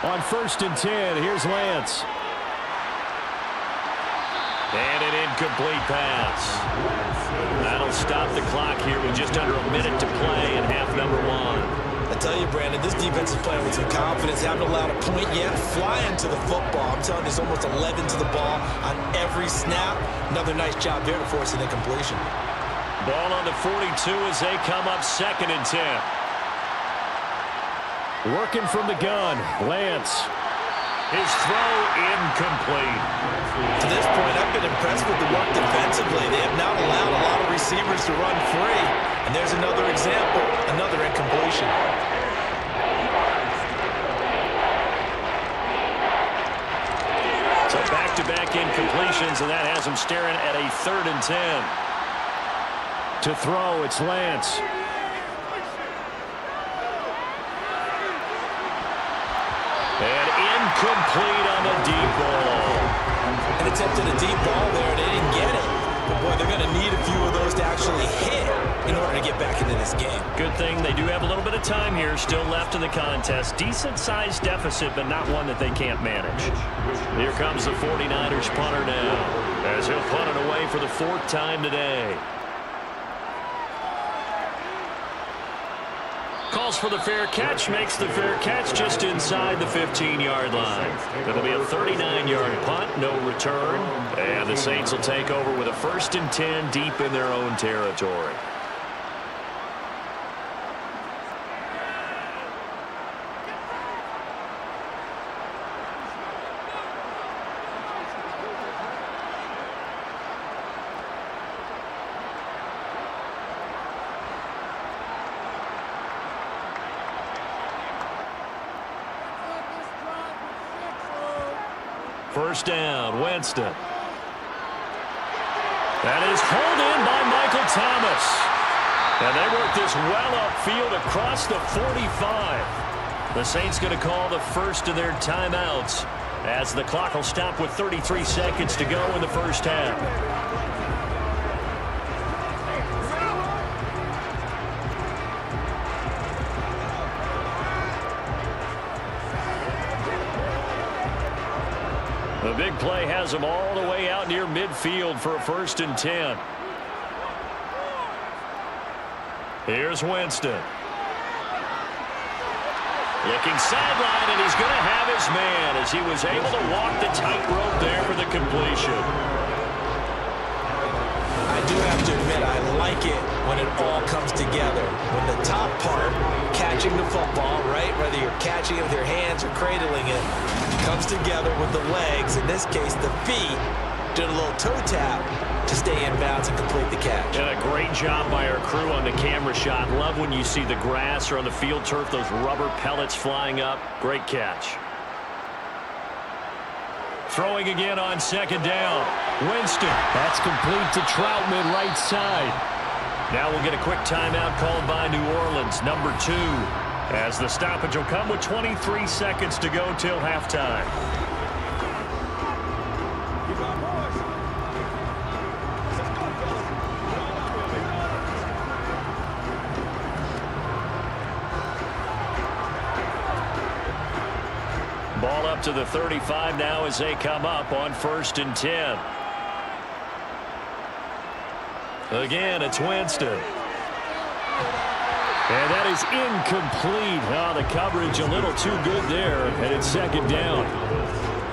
B: On 1st and 10, here's Lance.
C: And an incomplete pass. That'll stop the clock here with just under a minute to play in half number 1.
D: I tell you, Brandon, this defense is playing with some confidence. Haven't allowed a point yet. Flying to the football. I'm telling you, there's almost 11 to the ball on every snap. Another nice job there to force an incompletion.
C: Ball on the 42 as they come up 2nd and 10.
B: Working from the gun, Lance.
C: His throw incomplete.
D: To this point, I've been impressed with the work defensively. They have not allowed a lot of receivers to run free. And there's another example, another incompletion.
C: So back-to-back incompletions, and that has him staring at a 3rd and 10.
B: To throw, it's Lance.
C: And incomplete on the deep ball.
D: An attempt at a deep ball there, and they didn't get it. But, boy, they're going to need a few of those to actually hit in order to get back into this game.
C: Good thing they do have a little bit of time here still left in the contest. Decent-sized deficit, but not one that they can't manage. Here comes the 49ers punter now, as he'll punt it away for the 4th time today. Calls for the fair catch, makes the fair catch just inside the 15-yard line. It'll be a 39-yard punt, no return. And the Saints will take over with a 1st and 10 deep in their own territory. First down, Winston. That is hauled in by Michael Thomas. And they work this well upfield across the 45. The Saints going to call the first of their timeouts as the clock will stop with 33 seconds to go in the first half. The big play has them all the way out near midfield for a 1st and 10. Here's Winston. Looking sideline, and he's going to have his man as he was able to walk the tightrope there for the completion.
D: I do have to admit, I like it when it all comes together. When the top part, catching the football, right, whether you're catching it with your hands or cradling it, comes together with the legs, in this case the feet, did a little toe tap to stay in bounds and complete the catch.
C: And a great job by our crew on the camera shot. Love when you see the grass or on the field turf, those rubber pellets flying up. Great catch. Throwing again on 2nd down. Winston.
B: That's complete to Troutman, right side.
C: Now we'll get a quick timeout called by New Orleans, number 2. As the stoppage will come with 23 seconds to go till halftime. Ball up to the 35 now as they come up on 1st and 10. Again, it's Winston.
B: And that is incomplete. Oh, the coverage a little too good there, and it's second down.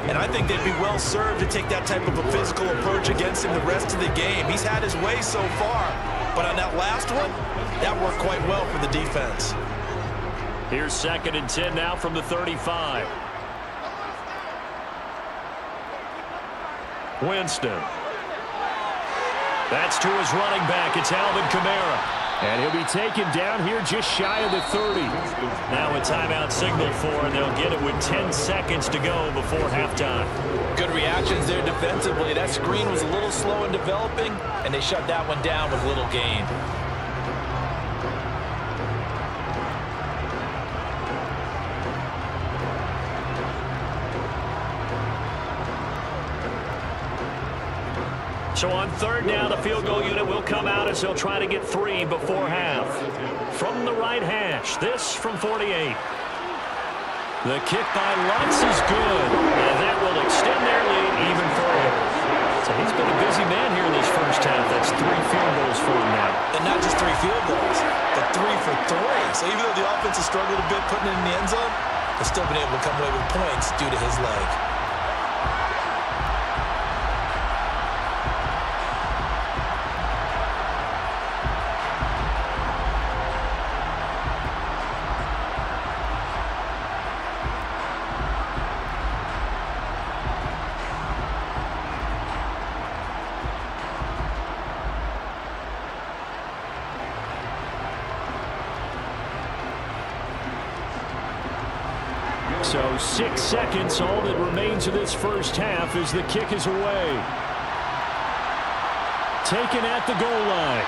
D: And I think they'd be well served to take that type of a physical approach against him the rest of the game. He's had his way so far, but on that last one, that worked quite well for the defense.
B: Here's 2nd and 10 now from the 35. Winston. That's to his running back. It's Alvin Kamara. And he'll be taken down here just shy of the 30. Now a timeout signal for, and they'll get it with 10 seconds to go before halftime.
D: Good reactions there defensively. That screen was a little slow in developing, and they shut that one down with little gain.
B: So on 3rd down, the field goal unit will come out as they'll try to get 3 before half. From the right hash, this from 48. The kick by Lutz is good, and that will extend their lead even further. So he's been a busy man here in this first half. That's 3 field goals for him now.
D: And not just 3 field goals, but 3 for 3. So even though the offense has struggled a bit putting it in the end zone, they've still been able to come away with points due to his leg.
B: So 6 seconds, all that remains of this first half as the kick is away. Taken at the goal line.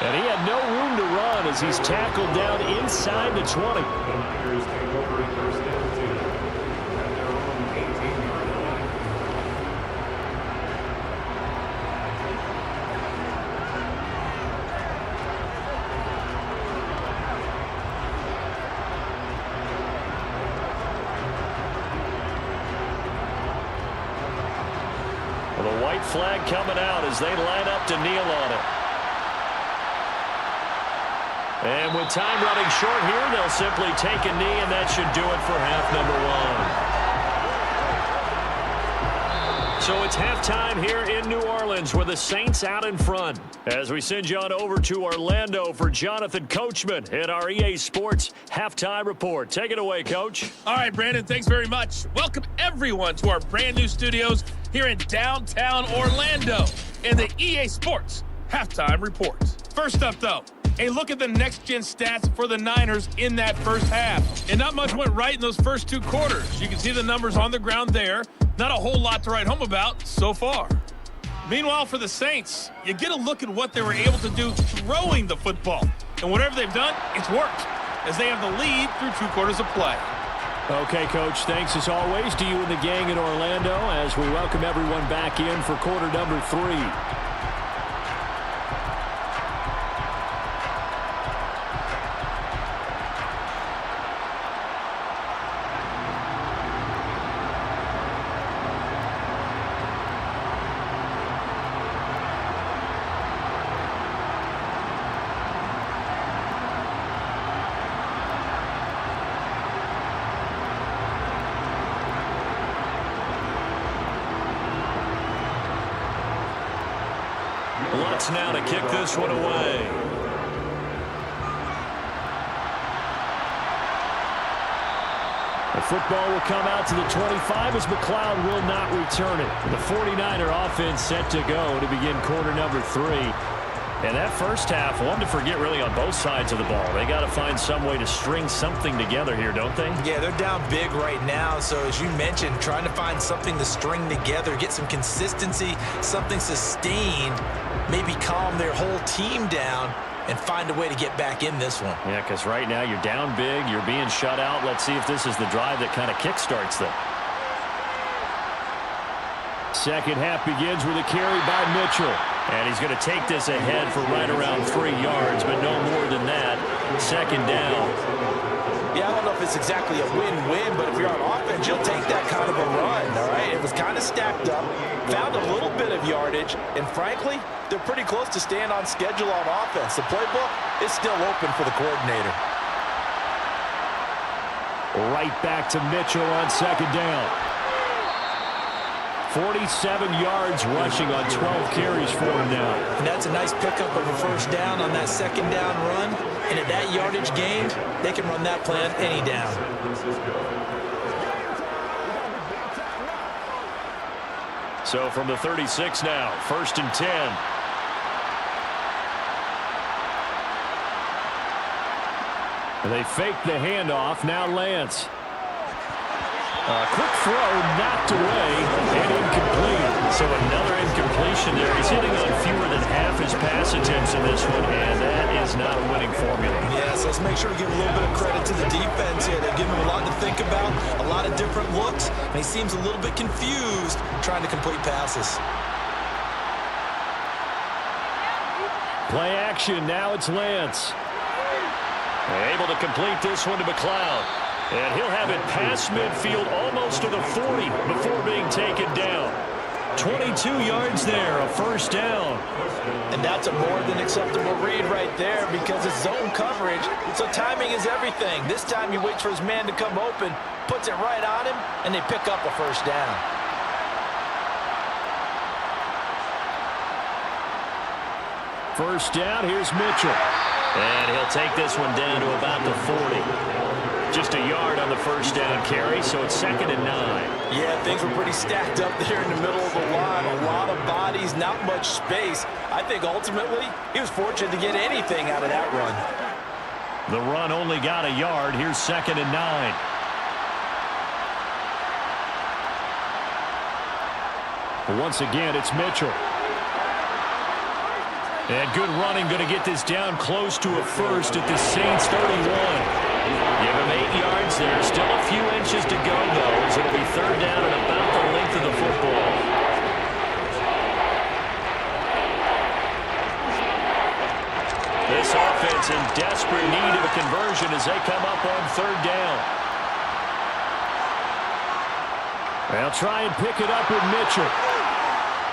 B: And he had no room to run as he's tackled down inside the 20. The white flag coming out as they line up to kneel on it. And with time running short here, they'll simply take a knee, and that should do it for half number 1. So it's halftime here in New Orleans with the Saints out in front. As we send you on over to Orlando for Jonathan Coachman in our EA Sports Halftime Report. Take it away, Coach.
F: All right, Brandon, thanks very much. Welcome, everyone, to our brand new studios here in downtown Orlando in the EA Sports Halftime Report. First up, though, a look at the next-gen stats for the Niners in that first half. And not much went right in those first 2 quarters. You can see the numbers on the ground there. Not a whole lot to write home about so far. Meanwhile, for the Saints, you get a look at what they were able to do throwing the football. And whatever they've done, it's worked, as they have the lead through 2 quarters of play.
B: Okay, Coach, thanks as always to you and the gang in Orlando as we welcome everyone back in for quarter number 3. Lutz now to kick this one away. The football will come out to the 25 as McLeod will not return it. The 49er offense set to go to begin quarter number 3. And that first half, one to forget really on both sides of the ball. They got to find some way to string something together here, don't they?
D: Yeah, they're down big right now. So as you mentioned, trying to find something to string together, get some consistency, something sustained, maybe calm their whole team down and find a way to get back in this one.
B: Yeah, because right now you're down big, you're being shut out. Let's see if this is the drive that kind of kickstarts them. Second half begins with a carry by Mitchell. And he's going to take this ahead for right around 3 yards, but no more than that. Second down.
D: Yeah, I don't know if it's exactly a win-win, but if you're on offense, you'll take that kind of a run, all right? It was kind of stacked up, found a little bit of yardage, and frankly, they're pretty close to staying on schedule on offense. The playbook is still open for the coordinator.
B: Right back to Mitchell on second down. 47 yards rushing on 12 carries for him now.
D: And that's a nice pickup of a first down on that second down run. And at that yardage gained, they can run that plan any down.
B: So from the 36 now, 1st and 10. They fake the handoff. Now Lance. A quick throw knocked away and incomplete.
C: So another incompletion there. He's hitting on fewer than half his pass attempts in this one, and that is not a winning formula.
D: Yes, let's make sure to give a little bit of credit to the defense here. They've given him a lot to think about, a lot of different looks, and he seems a little bit confused trying to complete passes.
B: Play action. Now it's Lance.
C: Able to complete this one to McLeod. And he'll have it past midfield almost to the 40 before being taken down. 22 yards there, a first down.
D: And that's a more than acceptable read right there because it's zone coverage, so timing is everything. This time he waits for his man to come open, puts it right on him, and they pick up a first down.
B: First down, here's Mitchell.
C: And he'll take this one down to about the 40. Just a yard on the first down carry, so it's 2nd and 9.
D: Yeah, things were pretty stacked up there in the middle of the line. A lot of bodies, not much space. I think ultimately he was fortunate to get anything out of that run.
B: The run only got a yard. Here's 2nd and 9. Once again, it's Mitchell. And good running, going to get this down close to a first at the Saints 31.
C: Give him 8 yards there. Still a few inches to go, though, as it'll be 3rd down and about the length of the football. This offense in desperate need of a conversion as they come up on 3rd down.
B: They'll try and pick it up with Mitchell.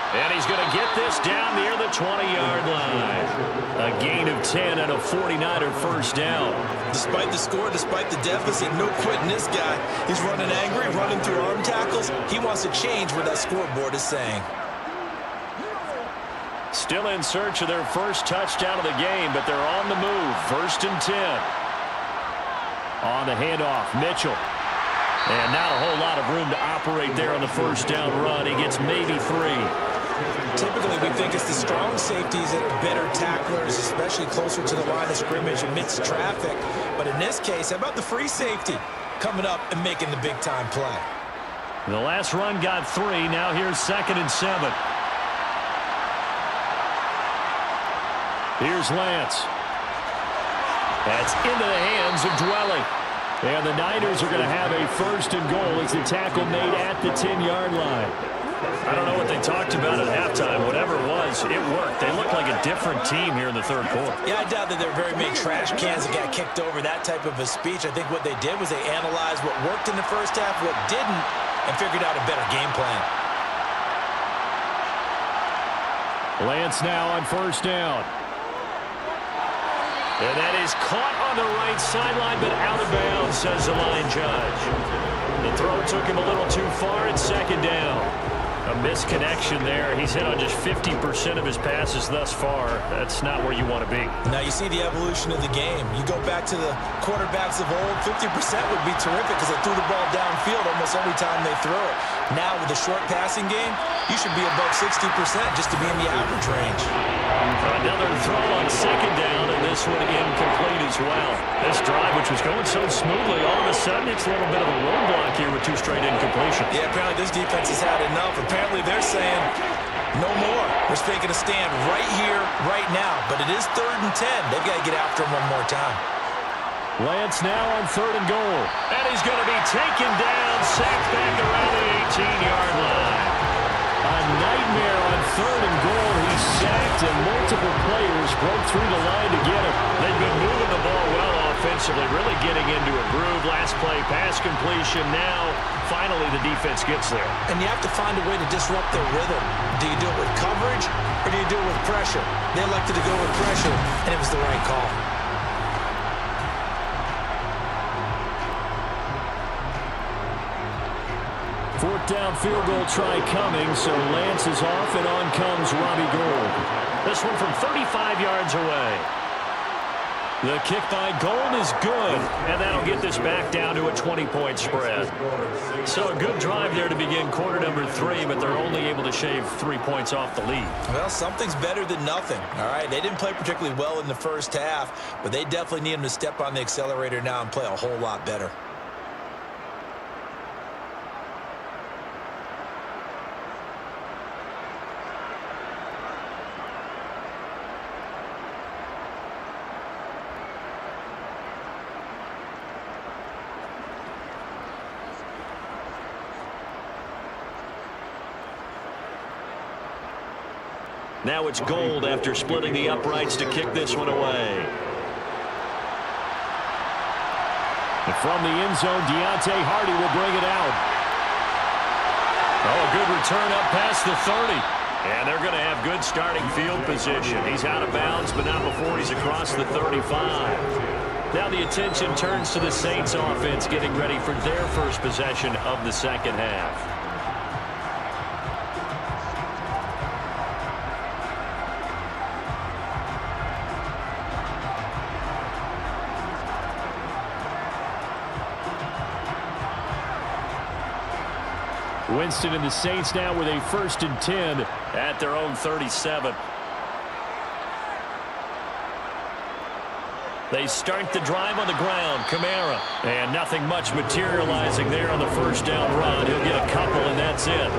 C: And he's going to get this down near the 20-yard line. A gain of 10 and a 49er first down.
D: Despite the score, despite the deficit, no quitting this guy. He's running angry, running through arm tackles. He wants to change what that scoreboard is saying.
B: Still in search of their first touchdown of the game, but they're on the move. 1st and 10. On the handoff, Mitchell. And not a whole lot of room to operate there on the first down run. He gets maybe 3.
D: Typically, we think it's the strong safeties that are better tacklers, especially closer to the line of scrimmage amidst traffic. But in this case, how about the free safety coming up and making the big-time play?
B: The last run got 3. Now here's 2nd and 7. Here's Lance. That's into the hands of Dwelly. And the Niners are going to have a 1st and goal as the tackle made at the 10-yard line.
C: I don't know what they talked about at halftime. Whatever it was, it worked. They looked like a different team here in the 3rd quarter.
D: Yeah, I doubt that there were very many trash cans that got kicked over, that type of a speech. I think what they did was they analyzed what worked in the first half, what didn't, and figured out a better game plan.
B: Lance now on 1st down.
C: And that is caught on the right sideline, but out of bounds, says the line judge. The throw took him a little too far. It's 2nd down. A misconnection there. He's hit on just 50% of his passes thus far. That's not where you want to be.
D: Now you see the evolution of the game. You go back to the quarterbacks of old, 50% would be terrific because they threw the ball downfield almost every time they threw it. Now with the short passing game, you should be above 60% just to be in the average range.
C: Another throw on 2nd down, and this one incomplete as well. This drive, which was going so smoothly, all of a sudden it's a little bit of a roadblock here with 2 straight incompletions.
D: Yeah, apparently this defense has had enough. Apparently they're saying no more. We're taking a stand right here, right now. But it is 3rd and 10. They've got to get after him one more time.
B: Lance now on 3rd and goal.
C: And he's going to be taken down, sacked back around the 18-yard line.
B: A nightmare on 3rd and goal. He's sacked, and multiple players broke through the line to get him.
C: They've been moving the ball well offensively.
B: defensively, really getting into a groove. Last play, pass completion. Now, finally, the defense gets there.
D: And you have to find a way to disrupt their rhythm. Do you do it with coverage, or do you do it with pressure? They elected to go with pressure, and it was the right call.
B: Fourth down field goal try coming, so Lance is off, and on comes Robbie Gould. This one from 35 yards away. The kick by Gould is good, and that'll get this back down to a 20-point spread. So a good drive there to begin quarter number 3, but they're only able to shave 3 points off the lead.
D: Well, something's better than nothing, all right? They didn't play particularly well in the first half, but they definitely need them to step on the accelerator now and play a whole lot better.
B: Now it's Gould after splitting the uprights to kick this one away. And from the end zone, Deontay Hardy will bring it out. Oh, a good return up past the 30. And they're going to have good starting field position. He's out of bounds, but not before he's across the 35. Now the attention turns to the Saints offense getting ready for their first possession of the second half. Winston and the Saints now with a 1st and 10 at their own 37. They start the drive on the ground. Kamara. And nothing much materializing there on the first down run. He'll get a couple, and that's it.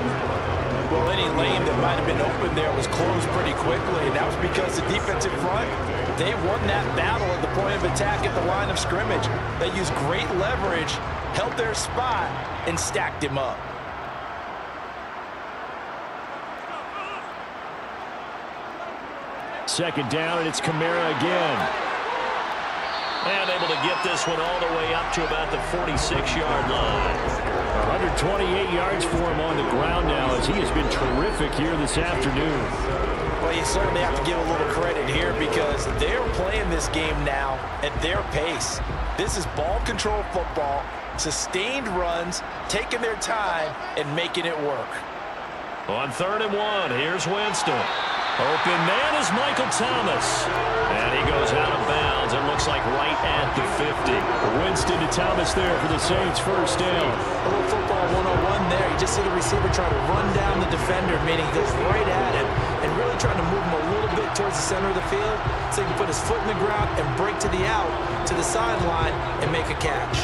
D: Well, any lane that might have been open there was closed pretty quickly, and that was because the defensive front, they won that battle at the point of attack at the line of scrimmage. They used great leverage, held their spot, and stacked him up.
B: Second down, and it's Kamara again. And able to get this one all the way up to about the 46-yard line. 128 yards for him on the ground now, as he has been terrific here this afternoon.
D: Well, you certainly have to give a little credit here because they're playing this game now at their pace. This is ball control football, sustained runs, taking their time, and making it work.
B: On 3rd and 1, here's Winston. Open man is Michael Thomas. And he goes out of bounds. It looks like right at the 50. Winston to Thomas there for the Saints' first down.
D: A little football 101 there. You just see the receiver try to run down the defender, meaning he goes right at him and really trying to move him a little bit towards the center of the field so he can put his foot in the ground and break to the out, to the sideline, and make a catch.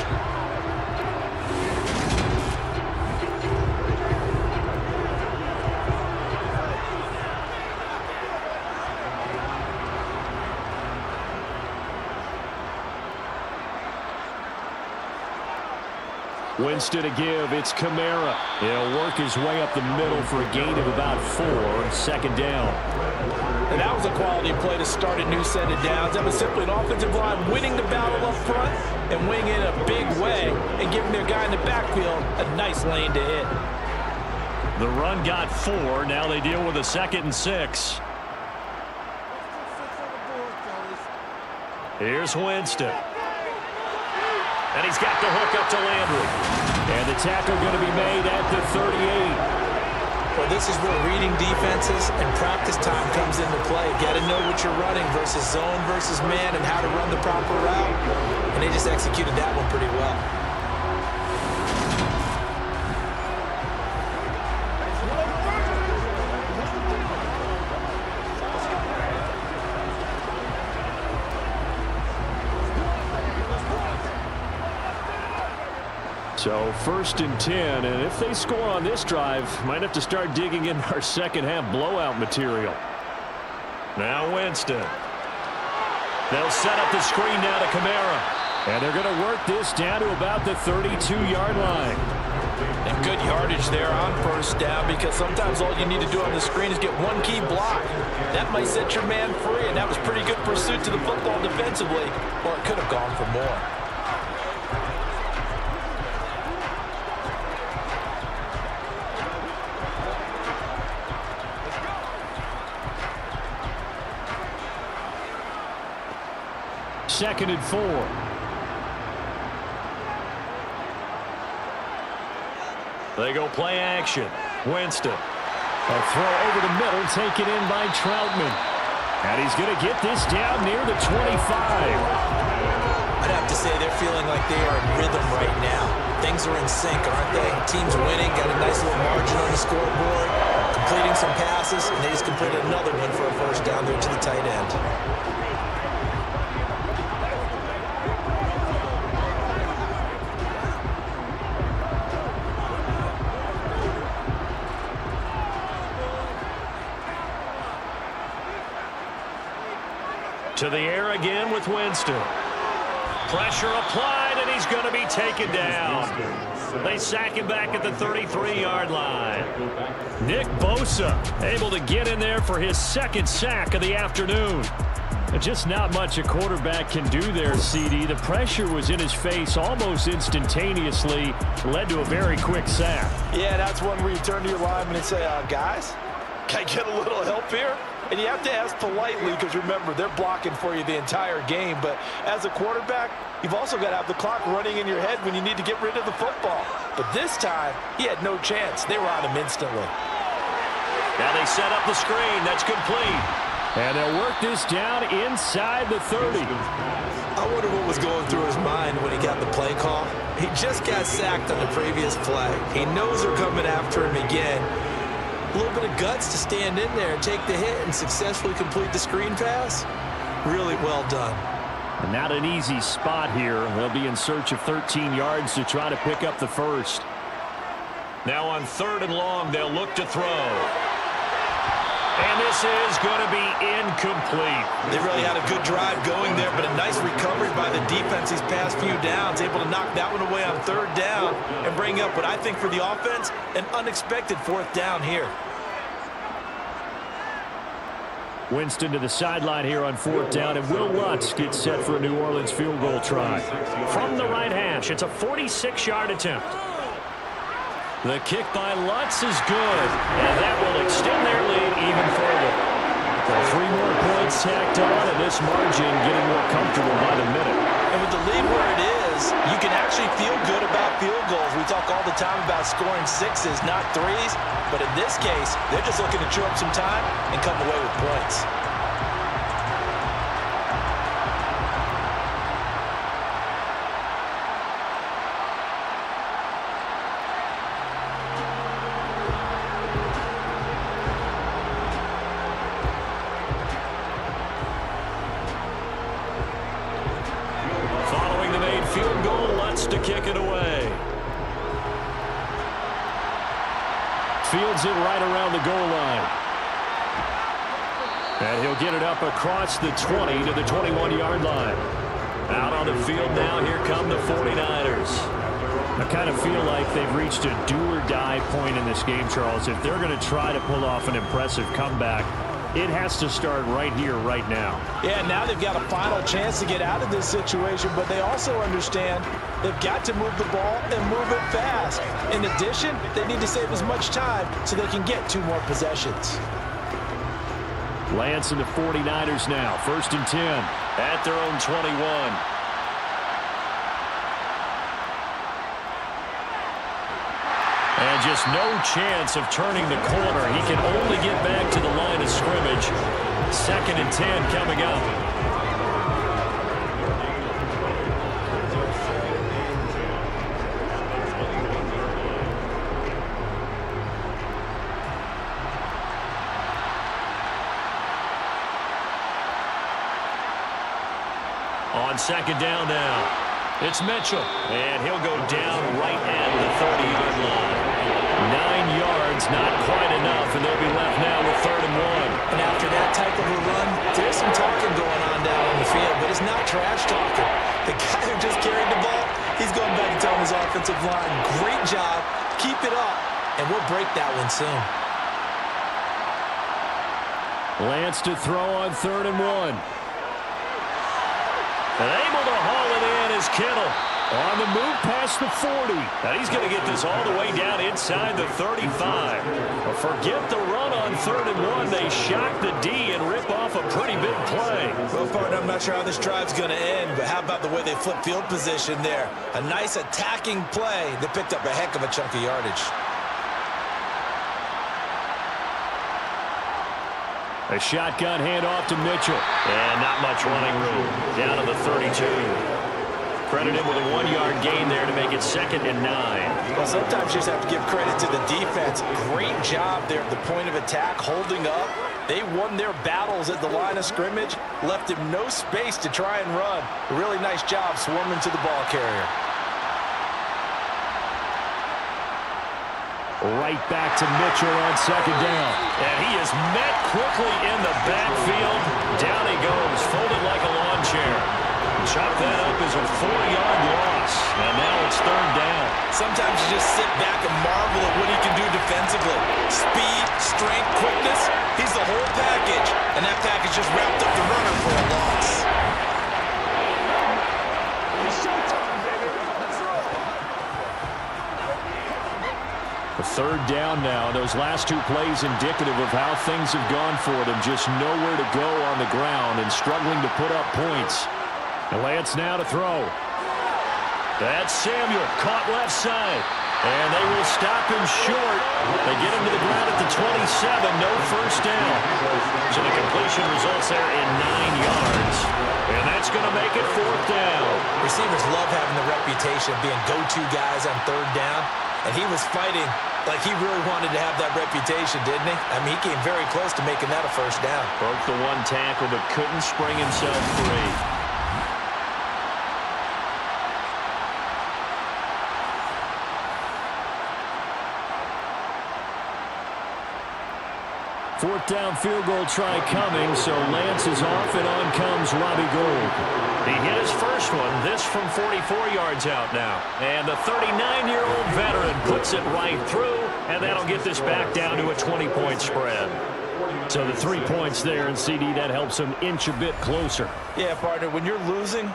B: Winston to give. It's Kamara. He'll work his way up the middle for a gain of about 4 on 2nd down.
D: And that was a quality play to start a new set of downs. That was simply an offensive line winning the battle up front and winning in a big way and giving their guy in the backfield a nice lane to hit.
B: The run got 4. Now they deal with a 2nd and 6. Here's Winston. And he's got the hook up to Landry. And the tackle going to be made at the 38.
D: Well, this is where reading defenses and practice time comes into play. Got to know what you're running versus zone versus man and how to run the proper route. And they just executed that one pretty well.
B: So 1st and 10, and if they score on this drive, might have to start digging in our second half blowout material. Now Winston. They'll set up the screen now to Kamara. And they're going to work this down to about the 32-yard line.
D: And good yardage there on 1st down because sometimes all you need to do on the screen is get one key block. That might set your man free, and that was pretty good pursuit to the football defensively. Well, it could have gone for more.
B: 2nd and 4.
C: They go play action. Winston.
B: A throw over the middle, taken in by Troutman. And he's going to get this down near the 25.
D: I'd have to say they're feeling like they are in rhythm right now. Things are in sync, aren't they? Team's winning, got a nice little margin on the scoreboard, completing some passes, and they just completed another one for a first down there to the tight end.
C: To the air again with Winston. Pressure applied, and he's going to be taken down. They sack him back at the 33-yard line.
B: Nick Bosa able to get in there for his 2nd sack of the afternoon. Just not much a quarterback can do there, CD. The pressure was in his face almost instantaneously, led to a very quick sack.
D: Yeah, that's one where you turn to your lineman and say, guys, can I get a little help here? And you have to ask politely because, remember, they're blocking for you the entire game. But as a quarterback, you've also got to have the clock running in your head when you need to get rid of the football. But this time, he had no chance. They were on him instantly.
C: Now they set up the screen. That's complete.
B: And they'll work this down inside the 30.
D: I wonder what was going through his mind when he got the play call. He just got sacked on the previous play. He knows they're coming after him again. A little bit of guts to stand in there and take the hit and successfully complete the screen pass. Really well done.
B: Not an easy spot here. They'll be in search of 13 yards to try to pick up the first.
C: Now on 3rd and long, they'll look to throw. And this is going to be incomplete.
D: They really had a good drive going there, but a nice recovery by the defense these past few downs, able to knock that one away on 3rd down and bring up what I think for the offense, an unexpected 4th down here.
B: Winston to the sideline here on 4th down, and Will Lutz gets set for a New Orleans field goal try.
C: From the right hash, it's a 46-yard attempt.
B: The kick by Lutz is good, and that will extend their lead even further. 3 more points tacked on, and this margin getting more comfortable by the minute.
D: And with the lead where it is, you can actually feel good about field goals. We talk all the time about scoring 6s, not 3s. But in this case, they're just looking to chew up some time and come away with points.
C: Following the made field goal, Lutz to kick it away.
B: Fields it right around the goal line. And he'll get it up across the 20 to the 21-yard line.
C: Out on the field now, here come the 49ers.
B: I kind of feel like they've reached a do-or-die point in this game, Charles. If they're going to try to pull off an impressive comeback, it has to start right here, right now.
D: Yeah, now they've got a final chance to get out of this situation, but they also understand they've got to move the ball and move it fast. In addition, they need to save as much time so they can get 2 more possessions.
B: Lance and the 49ers now, 1st and 10.
C: At their own 21.
B: And just no chance of turning the corner. He can only get back to the line of scrimmage. 2nd and 10 coming up. On 2nd down now, it's Mitchell.
C: And he'll go down right at the 30-yard line.
B: 9 yards, not quite enough, and they'll be left now with 3rd and 1.
D: And after that type of a run, there's some talking going on down on the field, but it's not trash talking. The guy who just carried the ball, he's going back and telling his offensive line, great job, keep it up, and we'll break that one soon.
B: Lance to throw on 3rd and 1.
C: And able to haul it in is Kittle.
B: On the move past the 40.
C: Now he's going to get this all the way down inside the 35. Well, forget the run on 3rd and 1. They shock the D and rip off a pretty big play.
D: Well, partner, I'm not sure how this drive's going to end, but how about the way they flip field position there? A nice attacking play that picked up a heck of a chunk of yardage.
B: A shotgun handoff to Mitchell.
C: And not much running room. Down to the 32. Credit him with a 1-yard gain there to make it 2nd and 9.
D: Well, sometimes you just have to give credit to the defense. Great job there at the point of attack, holding up. They won their battles at the line of scrimmage, left him no space to try and run. A really nice job swarming to the ball carrier.
B: Right back to Mitchell on 2nd down.
C: And he is met quickly in the backfield. Down he goes, folded like a lawn chair. Chop that up as a 4-yard loss. And now it's 3rd down.
D: Sometimes you just sit back and marvel at what he can do defensively. Speed, strength, quickness. He's the whole package. And that package just wrapped up the runner for a loss.
B: A 3rd down now. Those last 2 plays indicative of how things have gone for them. Just nowhere to go on the ground and struggling to put up points. And Lance now to throw.
C: That's Samuel, caught left side. And they will stop him short. They get him to the ground at the 27, no 1st down. So the completion results there in 9 yards. And that's going to make it 4th down.
D: Receivers love having the reputation of being go-to guys on 3rd down. And he was fighting like he really wanted to have that reputation, didn't he? I mean, he came very close to making that a 1st down.
C: Broke the 1 tackle, but couldn't spring himself free.
B: 4th down field goal try coming, so Lance is off, and on comes Robbie Gould.
C: He hit his first one, this from 44 yards out now. And the 39-year-old veteran puts it right through, and that'll get this back down to a 20-point spread.
B: So the 3 points there, and CD, that helps him inch a bit closer.
D: Yeah, partner, when you're losing,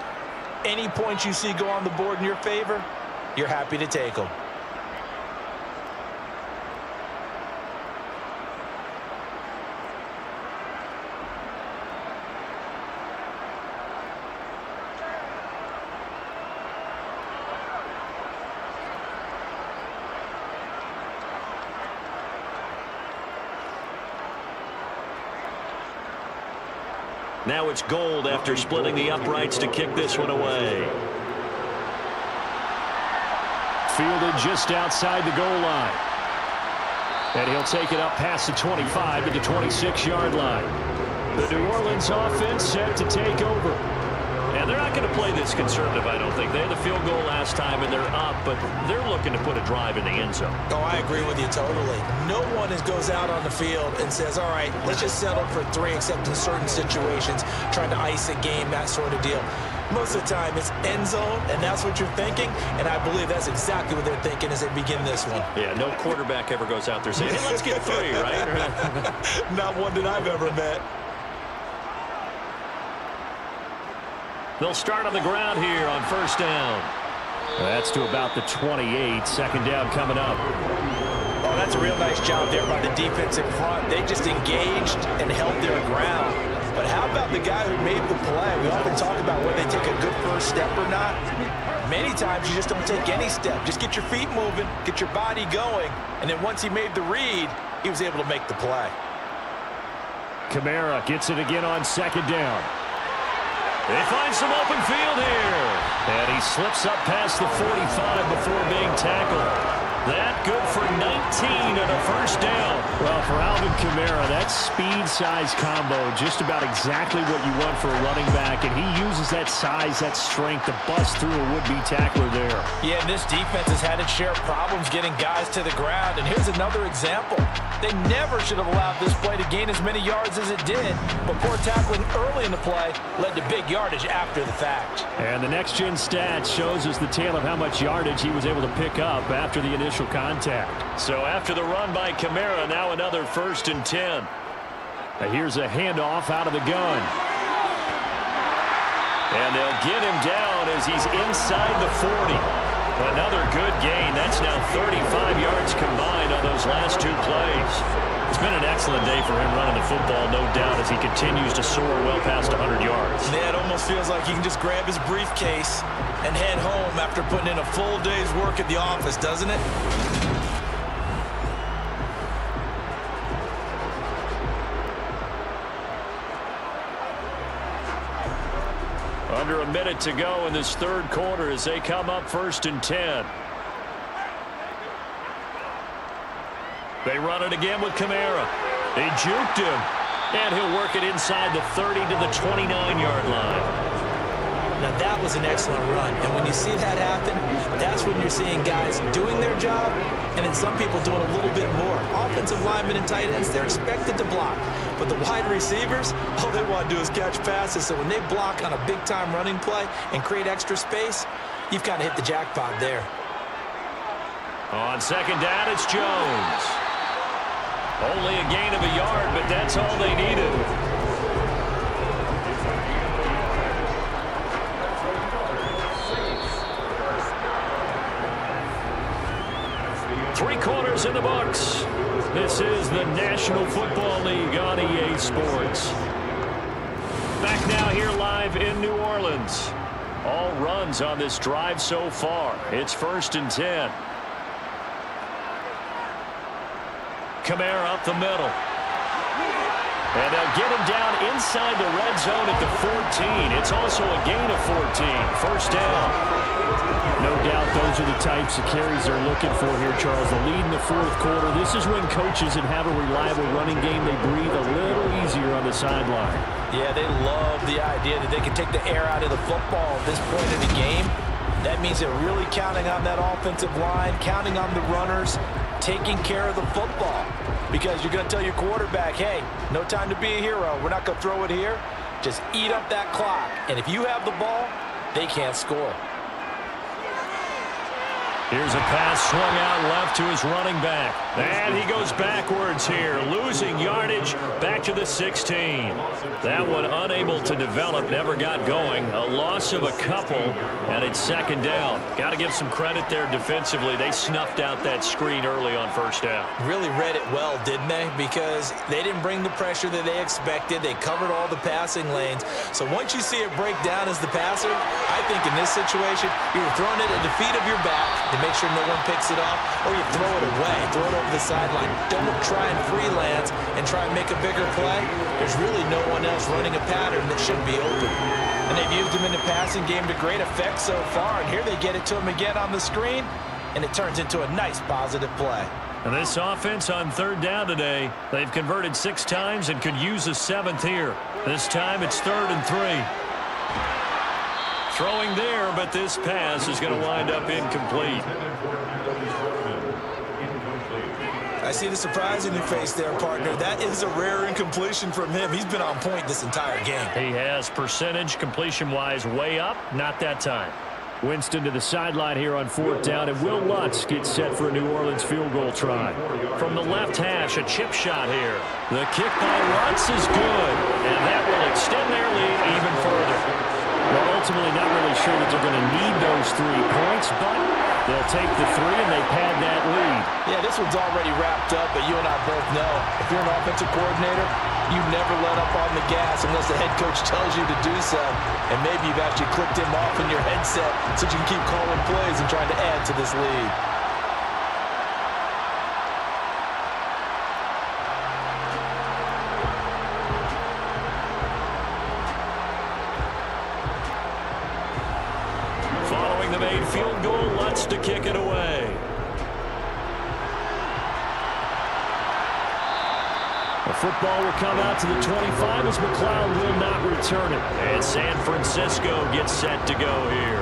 D: any points you see go on the board in your favor, you're happy to take them.
C: Now it's Gould after splitting the uprights to kick this one away.
B: Fielded just outside the goal line. And he'll take it up past the 25 to the 26-yard line. The New Orleans offense set to take over.
C: And they're not going to play this conservative, I don't think. They had the field goal last time, and they're up, but they're looking to put a drive in the end zone.
D: Oh, I agree with you totally. No one goes out on the field and says, all right, let's just settle for 3, except in certain situations, trying to ice a game, that sort of deal. Most of the time, it's end zone, and that's what you're thinking, and I believe that's exactly what they're thinking as they begin this one.
C: Yeah, no quarterback ever goes out there saying, hey, let's get 3, right?
D: Not one that I've ever met.
C: They'll start on the ground here on 1st down.
B: That's to about the 28. 2nd down coming up.
D: Oh, that's a real nice job there by the defense in front. They just engaged and held their ground. But how about the guy who made the play? We often talk about whether they take a good first step or not. Many times you just don't take any step. Just get your feet moving, get your body going, and then once he made the read, he was able to make the play.
B: Kamara gets it again on 2nd down.
C: They find some open field here.
B: And he slips up past the 45 before being tackled.
C: That good for 19 and a 1st down.
B: Well, for Alvin Kamara, that speed-size combo, just about exactly what you want for a running back, and he uses that size, that strength to bust through a would-be tackler there.
D: Yeah, and this defense has had its share of problems getting guys to the ground, and here's another example. They never should have allowed this play to gain as many yards as it did, but poor tackling early in the play led to big yardage after the fact.
B: And the next-gen stats shows us the tale of how much yardage he was able to pick up after the initial contact.
C: So after the run by Kamara, now another 1st and 10.
B: Now here's a handoff out of the gun.
C: And they'll get him down as he's inside the 40. Another good gain. That's now 35 yards combined on those last two plays. It's been an excellent day for him running the football, no doubt, as he continues to soar well past 100 yards.
D: Yeah, it almost feels like he can just grab his briefcase and head home after putting in a full day's work at the office, doesn't it?
C: Under a minute to go in this third quarter as they come up 1st and 10. They run it again with Kamara. They juked him. And he'll work it inside the 30 to the 29-yard line.
D: Now, that was an excellent run. And when you see that happen, that's when you're seeing guys doing their job and then some people doing a little bit more. Offensive linemen and tight ends, they're expected to block. But the wide receivers, all they want to do is catch passes. So when they block on a big-time running play and create extra space, you've kind of hit the jackpot there.
C: On second down, it's Jones. Only a gain of a yard, but that's all they needed. Three quarters in the books. This is the National Football League on EA Sports. Back now here live in New Orleans. All runs on this drive so far. It's 1st and 10. Kamara up the middle. And they'll get him down inside the red zone at the 14. It's also a gain of 14. First down.
B: No doubt those are the types of carries they're looking for here, Charles. The lead in the fourth quarter. This is when coaches that have a reliable running game, they breathe a little easier on the sideline.
D: Yeah, they love the idea that they can take the air out of the football at this point in the game. That means they're really counting on that offensive line, counting on the runners, taking care of the football. Because you're going to tell your quarterback, hey, no time to be a hero. We're not going to throw it here. Just eat up that clock. And if you have the ball, they can't score.
C: Here's a pass swung out left to his running back. And he goes backwards here, losing yardage back to the 16. That one unable to develop, never got going. A loss of a couple, and it's second down. Got to give some credit there defensively. They snuffed out that screen early on first down.
D: Really read it well, didn't they? Because they didn't bring the pressure that they expected. They covered all the passing lanes. So once you see it break down as the passer, I think in this situation, you're throwing it at the feet of your back to make sure no one picks it up, or you throw it away, throw it over the sideline. Don't try and freelance and try and make a bigger play. There's really no one else running a pattern that should be open. And they've used him in the passing game to great effect so far, and here they get it to him again on the screen, and it turns into a nice positive play.
C: And this offense on third down today, they've converted 6 times and could use a 7th here. This time it's 3rd and 3. Throwing there, but this pass is going to wind up incomplete.
D: I see the surprise in your face there, partner. That is a rare incompletion from him. He's been on point this entire game.
C: He has percentage completion-wise way up, not that time.
B: Winston to the sideline here on 4th down, and Will Lutz gets set for a New Orleans field goal try.
C: From the left hash, a chip shot here. The kick by Lutz is good, and that will extend their lead even further.
B: Well, ultimately not really sure that they're going to need those 3 points, but they'll take the 3 and they pad that lead.
D: Yeah, this one's already wrapped up, but you and I both know if you're an offensive coordinator, you never let up on the gas unless the head coach tells you to do so. And maybe you've actually clicked him off in your headset so you can keep calling plays and trying to add to this lead.
C: The made field goal, Lutz to kick it away.
B: The football will come out to the 25 as McLeod will not return it.
C: And San Francisco gets set to go here.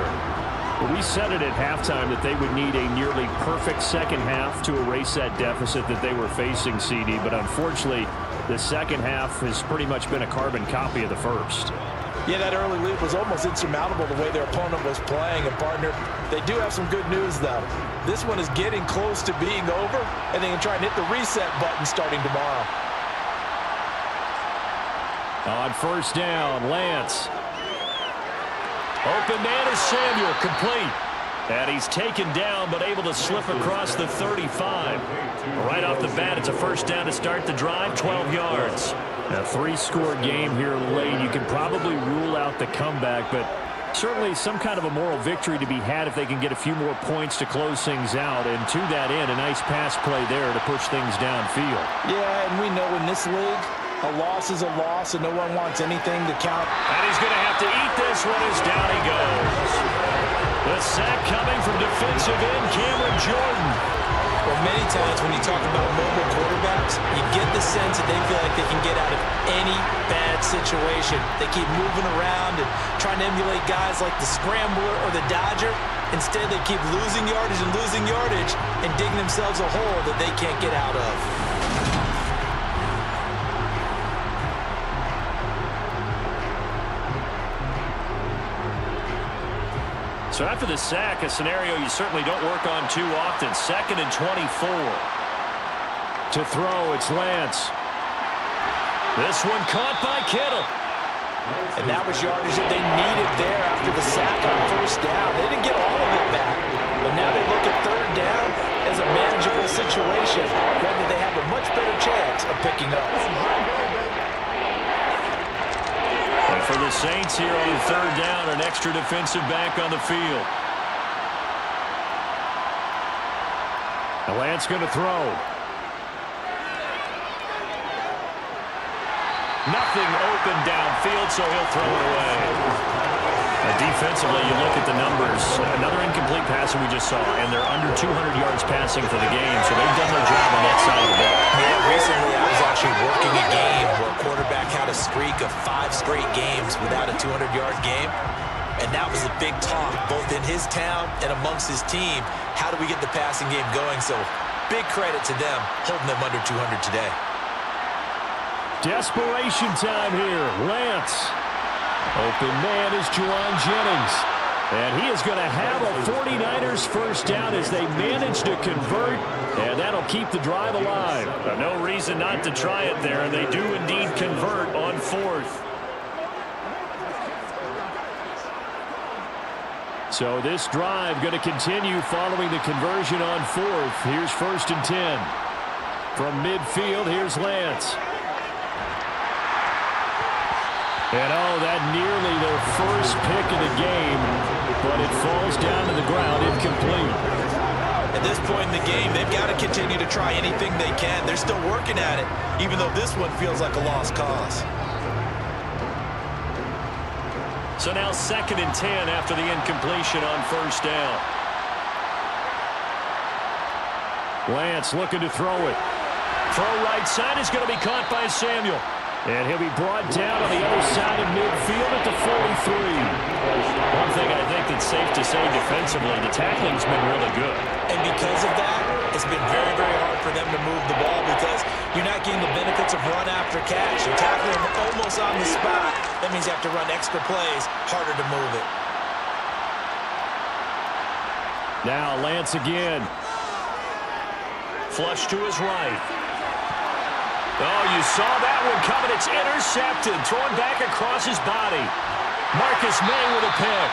B: Well, we said it at halftime that they would need a nearly perfect second half to erase that deficit that they were facing, CD. But unfortunately, the second half has pretty much been a carbon copy of the first.
D: Yeah, that early lead was almost insurmountable the way their opponent was playing. And, partner, they do have some good news, though. This one is getting close to being over, and they can try and hit the reset button starting tomorrow.
B: On first down, Lance. Open man is Samuel, complete. And he's taken down, but able to slip across the 35. Right off the bat, it's a first down to start the drive, 12 yards. A three-score game here late. You can probably rule out the comeback, but certainly some kind of a moral victory to be had if they can get a few more points to close things out. And to that end, a nice pass play there to push things downfield.
D: Yeah, and we know in this league, a loss is a loss, and no one wants anything to count.
B: And he's going to have to eat this one as down he goes. The sack coming from defensive end Cameron Jordan.
D: Well, many times when you talk about mobile quarterbacks, you get the sense that they feel like they can get out of any bad situation. They keep moving around and trying to emulate guys like the Scrambler or the Dodger. Instead, they keep losing yardage and digging themselves a hole that they can't get out of.
B: So after the sack, a scenario you certainly don't work on too often. 2nd and 24. To throw, it's Lance. This one caught by Kittle.
D: And that was yardage that they needed there after the sack on first down. They didn't get all of it back. But now they look at third down as a manageable situation, whether they have a much better chance of picking up.
B: And for the Saints here on third down, an extra defensive back on the field. And Lance going to throw. Nothing open downfield, so he'll throw it away. Defensively, you look at the numbers. Another incomplete pass that we just saw, and they're under 200 yards passing for the game, so they've done their job on that side of the ball.
D: Yeah, recently I was actually working a game where a quarterback had a streak of 5 straight games without a 200-yard game, and that was a big talk, both in his town and amongst his team. How do we get the passing game going? So big credit to them, holding them under 200 today.
B: Desperation time here. Lance. Open man is Juwan Jennings. And he is going to have a 49ers first down as they manage to convert. And that'll keep the drive alive. No reason not to try it there. And they do indeed convert on 4th. So this drive going to continue following the conversion on 4th. Here's 1st and 10. From midfield, here's Lance. And that nearly their first pick of the game, but it falls down to the ground incomplete.
D: At this point in the game, they've got to continue to try anything they can. They're still working at it, even though this one feels like a lost cause.
B: So now 2nd and 10 after the incompletion on first down. Lance looking to throw it. Throw right side is going to be caught by Samuel. And he'll be brought down on the other side of midfield at the 43. One thing I think that's safe to say defensively, the tackling's been really good.
D: And because of that, it's been very, very hard for them to move the ball because you're not getting the benefits of run after catch. You're tackling them almost on the spot. That means you have to run extra plays, harder to move it.
B: Now Lance again. Flush to his right. Oh, you saw that one coming. It's intercepted. Thrown back across his body. Marcus May with a pick.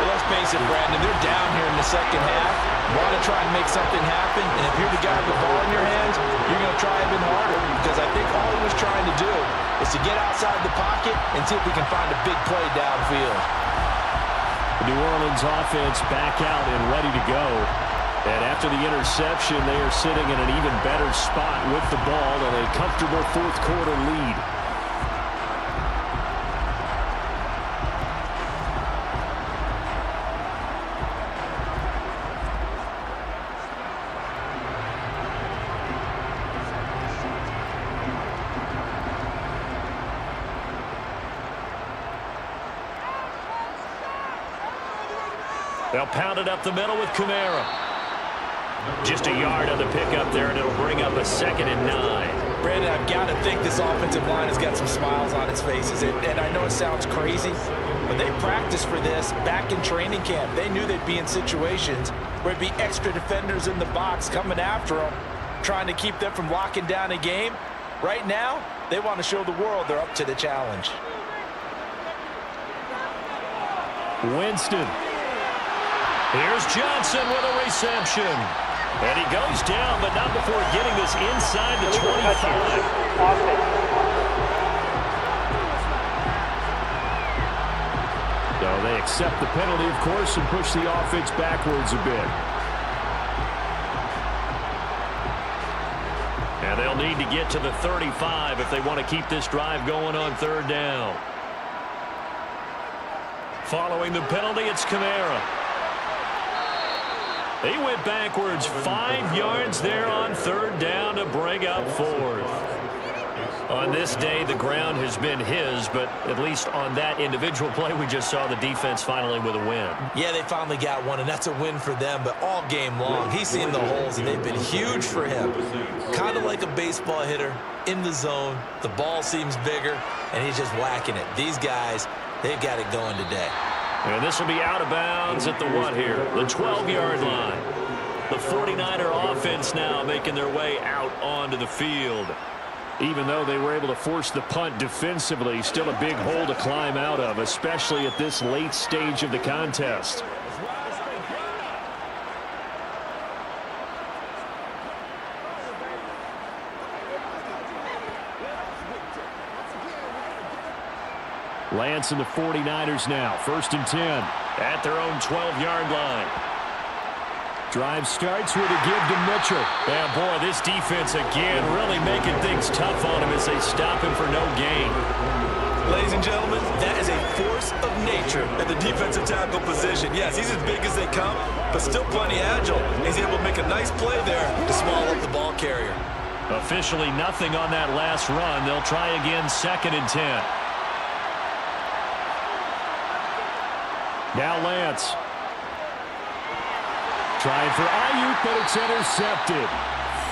D: Well, let's face it, Brandon. They're down here in the second half. Want to try and make something happen. And if you're the guy with the ball in your hands, you're going to try even harder. Because I think all he was trying to do is to get outside the pocket and see if he can find a big play downfield.
B: The New Orleans offense back out and ready to go. And after the interception, they are sitting in an even better spot with the ball and a comfortable 4th quarter lead. They'll pound it up the middle with Kamara. Just a yard on the pickup there, and it'll bring up a 2nd and 9.
D: Brandon, I've got to think this offensive line has got some smiles on its faces. And I know it sounds crazy, but they practiced for this back in training camp. They knew they'd be in situations where it'd be extra defenders in the box coming after them, trying to keep them from locking down a game. Right now, they want to show the world they're up to the challenge.
B: Winston.
C: Here's Johnson with a reception. And he goes down, but not before getting this inside the 25.
B: So they accept the penalty, of course, and push the offense backwards a bit.
C: And they'll need to get to the 35 if they want to keep this drive going on third down. Following the penalty, it's Kamara. He went backwards 5 yards there on third down to bring up fourth. On this day, the ground has been his, but at least on that individual play, we just saw the defense finally with a win.
D: Yeah, they finally got one, and that's a win for them, but all game long, he's seen the holes, and they've been huge for him. Kind of like a baseball hitter in the zone. The ball seems bigger, and he's just whacking it. These guys, they've got it going today.
C: And this will be out of bounds at the what here? The 12-yard line. The 49er offense now making their way out onto the field.
B: Even though they were able to force the punt defensively, still a big hole to climb out of, especially at this late stage of the contest. Lance and the 49ers now, 1st and 10.
C: At their own 12-yard line.
B: Drive starts with a give to Mitchell.
C: Yeah, boy, this defense again really making things tough on him as they stop him for no gain.
D: Ladies and gentlemen, that is a force of nature at the defensive tackle position. Yes, he's as big as they come, but still plenty agile. He's able to make a nice play there to swallow up the ball carrier.
C: Officially nothing on that last run. They'll try again 2nd and 10.
B: Now Lance. Trying for Ayuk, but it's intercepted.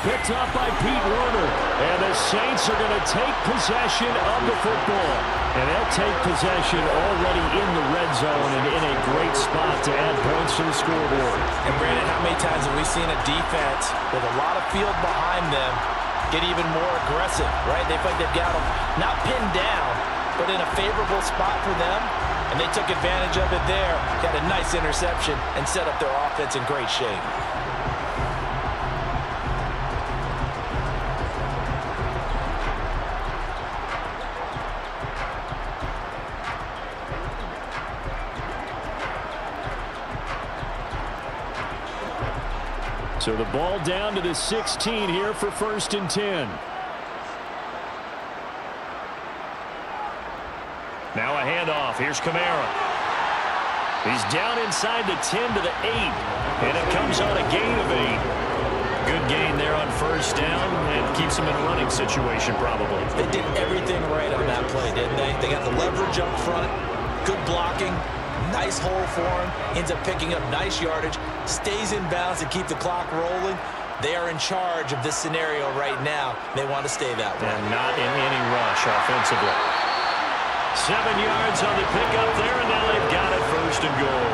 B: Picked up by Pete Werner. And the Saints are going to take possession of the football. And they'll take possession already in the red zone and in a great spot to add points to the scoreboard.
D: And Brandon, how many times have we seen a defense with a lot of field behind them get even more aggressive, right? They feel like they've got them not pinned down, but in a favorable spot for them. And they took advantage of it there, got a nice interception, and set up their offense in great shape.
B: So the ball down to the 16 here for 1st and 10.
C: Now a handoff. Here's Kamara. He's down inside the 10 to the 8. And it comes on a gain of 8. Good gain there on 1st down and keeps him in a running situation probably.
D: They did everything right on that play, didn't they? They got the leverage up front, good blocking, nice hole for him, ends up picking up nice yardage, stays in bounds to keep the clock rolling. They are in charge of this scenario right now. They want to stay that way.
C: And not in any rush offensively. 7 yards on the pickup there, and now they've got it 1st and goal.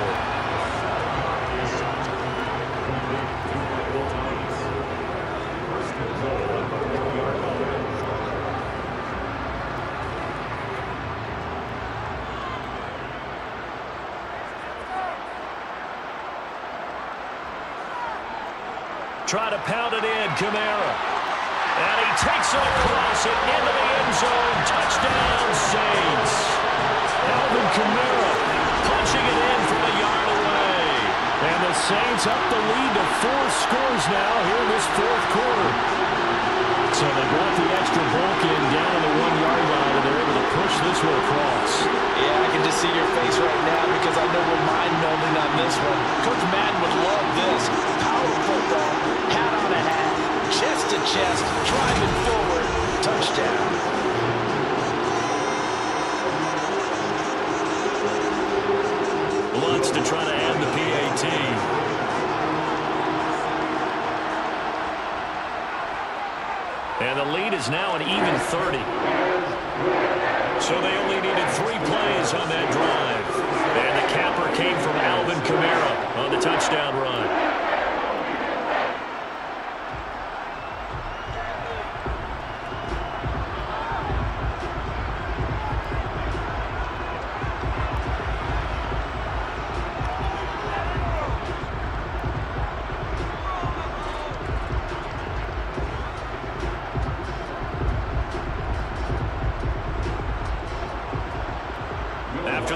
C: Try to pound it in, Kamara. And he takes it across it into the end zone. Touchdown, Saints.
B: Alvin Kamara
C: Punching it in from a yard away.
B: And the Saints up the lead to 4 scores now here in this 4th quarter. So they brought the extra bulk in down on the 1-yard line, and they're able to push this one across.
D: Yeah, I can just see your face right now because I know we're mind-numbing on this one. Coach Madden would love this. Power football, hat on a hat, chest to chest, driving forward, touchdown.
C: Lutz to try to add the PAT. And the lead is now an even 30. So they only needed 3 plays on that drive. And the capper came from Alvin Kamara on the touchdown run.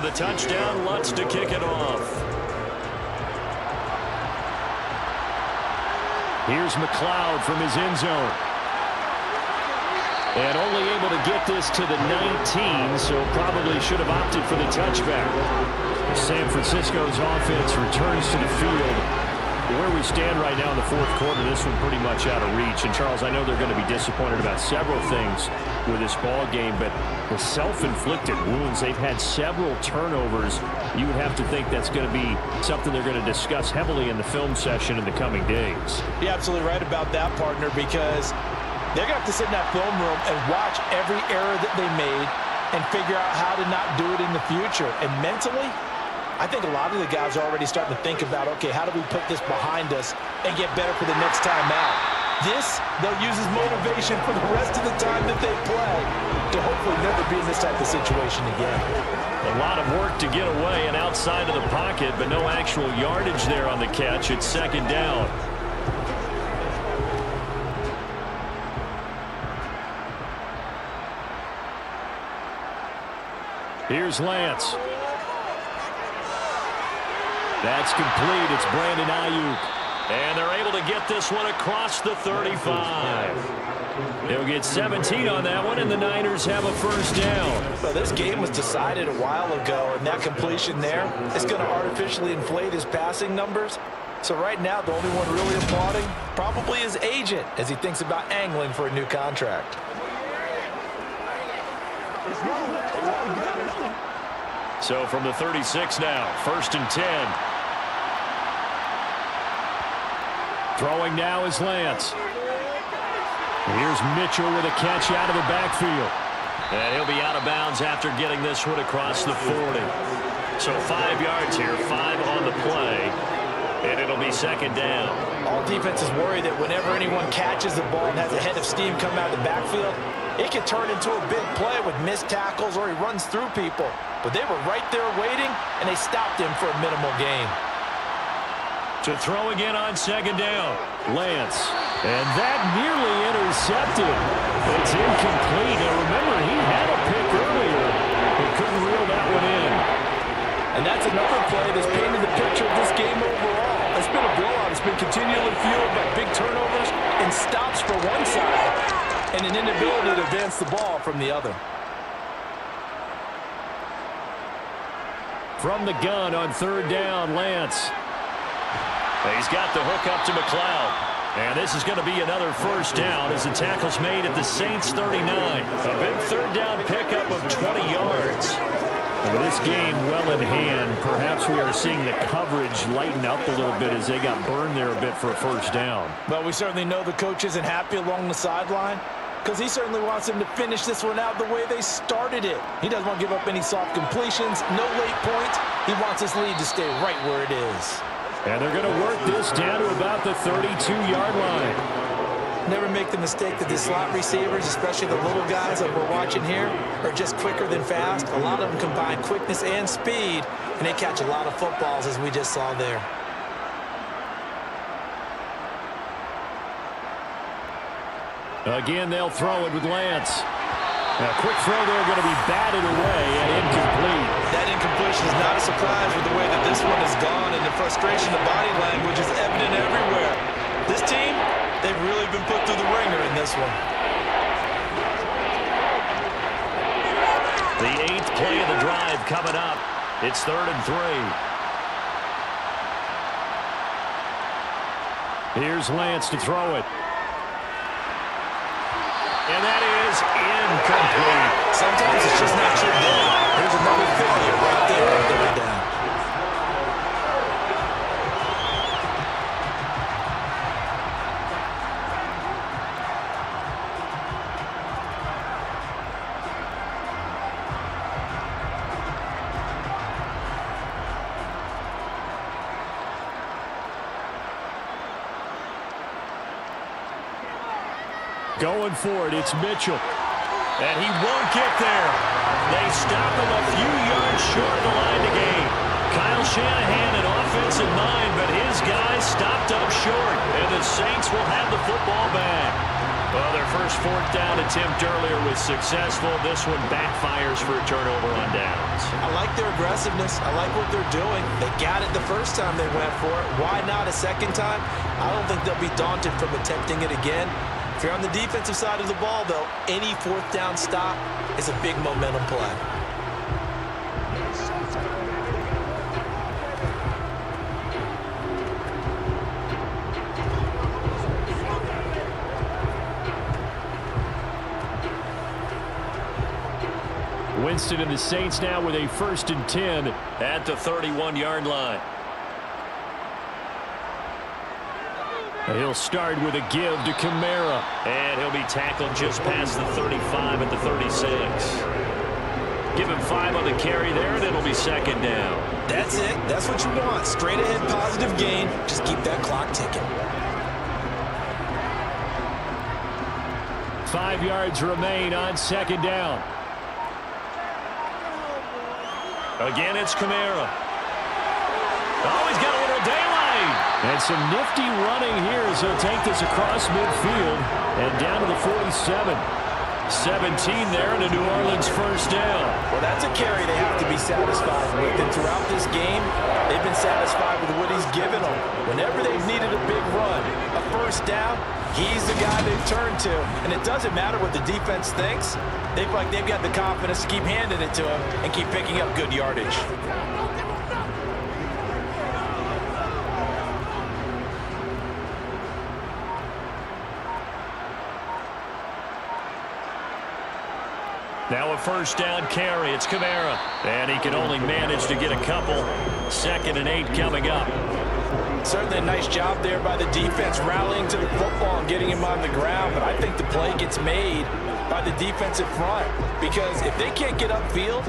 C: the touchdown. Lutz to kick it off.
B: Here's McLeod from his end zone. And only able to get this to the 19, so probably should have opted for the touchback. San Francisco's offense returns to the field. Where we stand right now in the fourth quarter, this one pretty much out of reach. And, Charles, I know they're going to be disappointed about several things with this ball game, but the self-inflicted wounds, they've had several turnovers. You would have to think that's going to be something they're going to discuss heavily in the film session in the coming days.
D: You're absolutely right about that, partner, because they're going to have to sit in that film room and watch every error that they made and figure out how to not do it in the future. And mentally, I think a lot of the guys are already starting to think about, okay, how do we put this behind us and get better for the next time out? This, they'll use as motivation for the rest of the time that they play to hopefully never be in this type of situation again.
B: A lot of work to get away and outside of the pocket, but no actual yardage there on the catch. It's second down. Here's Lance. That's complete. It's Brandon Ayuk.
C: And they're able to get this one across the 35.
B: They'll get 17 on that one, and the Niners have a first down.
D: Well, this game was decided a while ago, and that completion there is going to artificially inflate his passing numbers. So right now, the only one really applauding probably his agent as he thinks about angling for a new contract.
B: So from the 36 now, 1st and 10. Throwing now is Lance. Here's Mitchell with a catch out of the backfield.
C: And he'll be out of bounds after getting this one across the 40. So 5 yards here, 5 on the play. And it'll be second down.
D: All defenses worry that whenever anyone catches the ball and has a head of steam come out of the backfield, it can turn into a big play with missed tackles or he runs through people. But they were right there waiting, and they stopped him for a minimal gain.
B: To throw again on second down, Lance. And that nearly intercepted. It's incomplete. Now remember, he had a pick earlier. He couldn't reel that one in.
D: And that's another play that's painted the picture of this game overall. It's been a blowout. It's been continually fueled by big turnovers and stops for one side and an inability to advance the ball from the other.
B: From the gun on third down, Lance.
C: He's got the hook up to McLeod. And this is going to be another first down as the tackle's made at the Saints 39. A big third down pickup of 20 yards.
B: With this game well in hand, perhaps we are seeing the coverage lighten up a little bit as they got burned there a bit for a first down.
D: Well, we certainly know the coach isn't happy along the sideline because he certainly wants them to finish this one out the way they started it. He doesn't want to give up any soft completions, no late points. He wants this lead to stay right where it is.
B: And they're going to work this down to about the 32-yard line.
D: Never make the mistake that the slot receivers, especially the little guys like we're watching here, are just quicker than fast. A lot of them combine quickness and speed, and they catch a lot of footballs, as we just saw there.
B: Again, they'll throw it with Lance. A quick throw there going to be batted away and incomplete.
D: That incompletion is not a surprise with the way that this one has gone, and the frustration, the body language is evident everywhere. This team, they've really been put through the ringer in this one.
C: The 8th play of the drive coming up. It's 3rd and 3.
B: Here's Lance to throw it. And that is incomplete.
D: Sometimes it's just not your day. Here's another failure right there on third down.
B: Going for it, it's Mitchell. And he won't get there. They stop him a few yards short of the line to gain. Kyle Shanahan an offensive mind, but his guys stopped up short. And the Saints will have the football back. Well, their first fourth down attempt earlier was successful. This one backfires for a turnover on downs.
D: I like their aggressiveness. I like what they're doing. They got it the first time they went for it. Why not a second time? I don't think they'll be daunted from attempting it again. If you're on the defensive side of the ball, though, any fourth down stop is a big momentum play.
B: Winston and the Saints now with a 1st and 10 at the 31-yard line. He'll start with a give to Kamara. And he'll be tackled just past the 35 at the 36. Give him 5 on the carry there, and it'll be 2nd down.
D: That's it. That's what you want. Straight ahead positive gain. Just keep that clock ticking.
B: 5 yards remain on 2nd down. Again, it's Kamara. Oh, he's got a little daylight. And some nifty running here as he'll take this across midfield and down to the 47. 17 there and a New Orleans 1st down.
D: Well, that's a carry they have to be satisfied with. And throughout this game, they've been satisfied with what he's given them. Whenever they've needed a big run, a 1st down, he's the guy they've turned to. And it doesn't matter what the defense thinks. They feel like they've got the confidence to keep handing it to him and keep picking up good yardage.
B: Now a 1st down carry. It's Kamara. And he can only manage to get a couple. 2nd and 8 coming up.
D: Certainly a nice job there by the defense rallying to the football and getting him on the ground. But I think the play gets made by the defensive front. Because if they can't get upfield,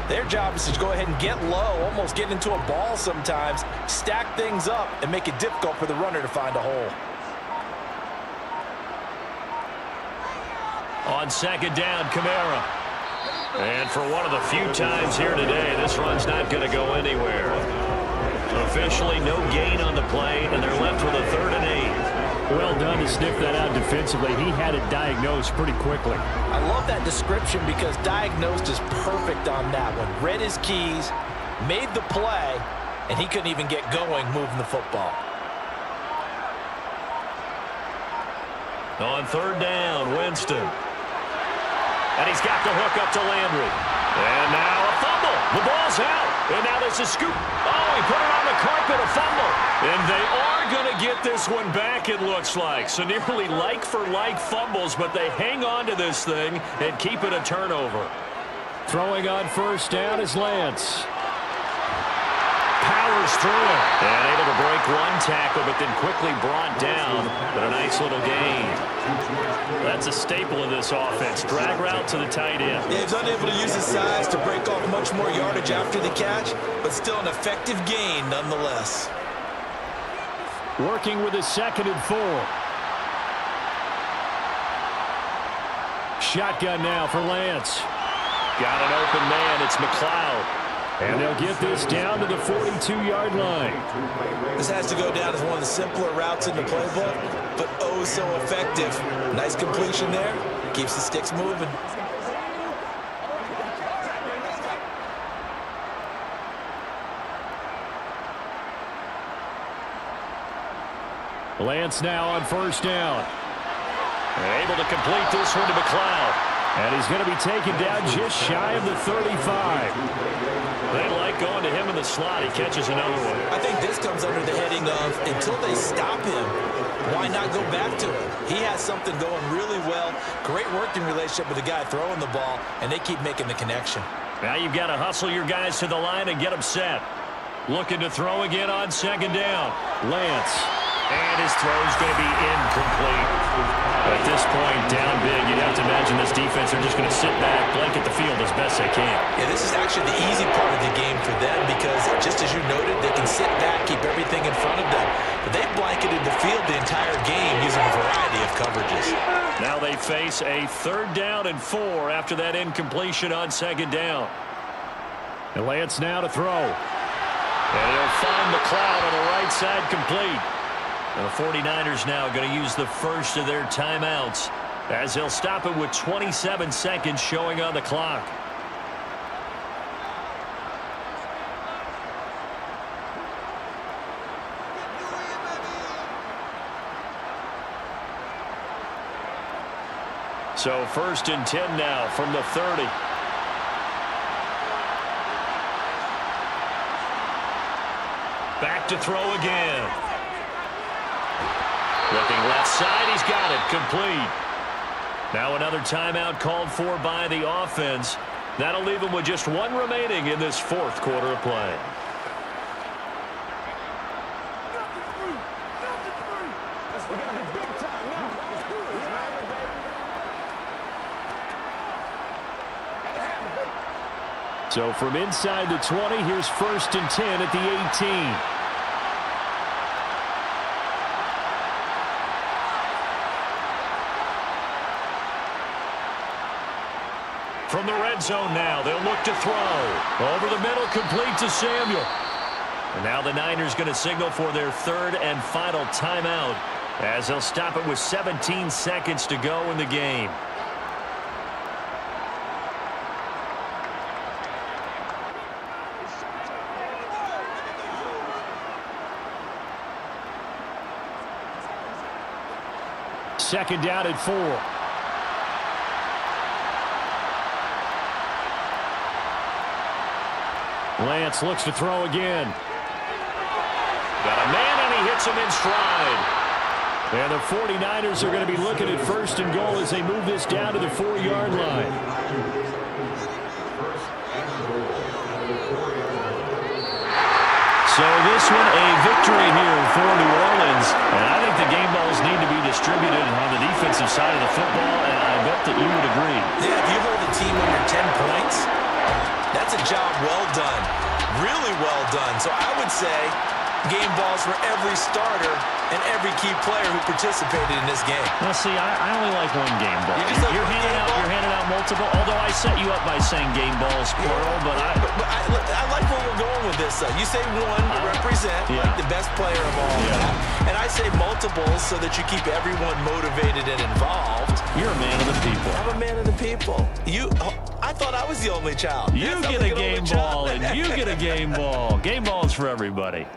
D: their job is to go ahead and get low, almost get into a ball sometimes, stack things up, and make it difficult for the runner to find a hole.
B: On 2nd down, Kamara. And for one of the few times here today, this run's not going to go anywhere. Officially no gain on the play, and they're left with a 3rd and 8. Well done to sniff that out defensively. He had it diagnosed pretty quickly.
D: I love that description because diagnosed is perfect on that one. Read his keys, made the play, and he couldn't even get going moving the football.
B: On 3rd down, Winston. And he's got the hook up to Landry. And now a fumble. The ball's out. And now there's a scoop. Oh, he put it on the carpet, a fumble. And they are going to get this one back, it looks like. So nearly like-for-like fumbles, but they hang on to this thing and keep it a turnover. Throwing on 1st down is Lance. Powers through it. And able to break one tackle, but then quickly brought down. But a nice little gain. That's a staple of this offense. Drag route to the tight end.
D: Yeah, he's unable to use his size to break off much more yardage after the catch, but still an effective gain nonetheless.
B: Working with a 2nd and 4. Shotgun now for Lance. Got an open man. It's McLeod. And they'll get this down to the 42-yard line.
D: This has to go down as one of the simpler routes in the playbook, but oh so effective. Nice completion there. Keeps the sticks moving.
B: Lance now on 1st down. Able to complete this one to McLeod. And he's going to be taken down just shy of the 35. They like going to him in the slot. He catches another one.
D: I think this comes under the heading of until they stop him, why not go back to him? He has something going really well. Great working relationship with the guy throwing the ball, and they keep making the connection.
B: Now you've got to hustle your guys to the line and get them set. Looking to throw again on 2nd down. Lance. And his throw's going to be incomplete. At this point, down big, you'd have to imagine this defense are just going to sit back, blanket the field as best they can.
D: Yeah, this is actually the easy part of the game for them because, just as you noted, they can sit back, keep everything in front of them. But they've blanketed the field the entire game using a variety of coverages.
B: Now they face a 3rd down and 4 after that incompletion on 2nd down. And Lance now to throw. And he'll find McLeod on the right side complete. And the 49ers now going to use the first of their timeouts as he'll stop it with 27 seconds showing on the clock. So 1st and 10 now from the 30. Back to throw again. Looking left side, he's got it, complete. Now another timeout called for by the offense. That'll leave him with just one remaining in this 4th quarter of play. So from inside the 20, here's 1st and 10 at the 18. From the red zone now, they'll look to throw. Over the middle, complete to Samuel. And now the Niners going to signal for their 3rd and final timeout as they'll stop it with 17 seconds to go in the game. Second down at 4. Lance looks to throw again. Got a man, and he hits him in stride. And the 49ers are going to be looking at 1st and goal as they move this down to the 4-yard line. So this one a victory here for New Orleans. And I think the game balls need to be distributed on the defensive side of the football, and I bet that you would agree.
D: Yeah, if you hold a team under 10 points, that's a job well done. Really well done. So I would say game balls for every starter and every key player who participated in this game.
B: Well, see, I only like one game ball. You're handing out multiple, although I set you up by saying game balls, plural, but
D: I like where we're going with this, though. You say one to represent like the best player of all that, and I say multiples so that you keep everyone motivated and involved.
B: You're a man of the people.
D: I'm a man of the people. I thought I was the only child.
B: You get a game ball, and you get a game ball. Game balls for everybody.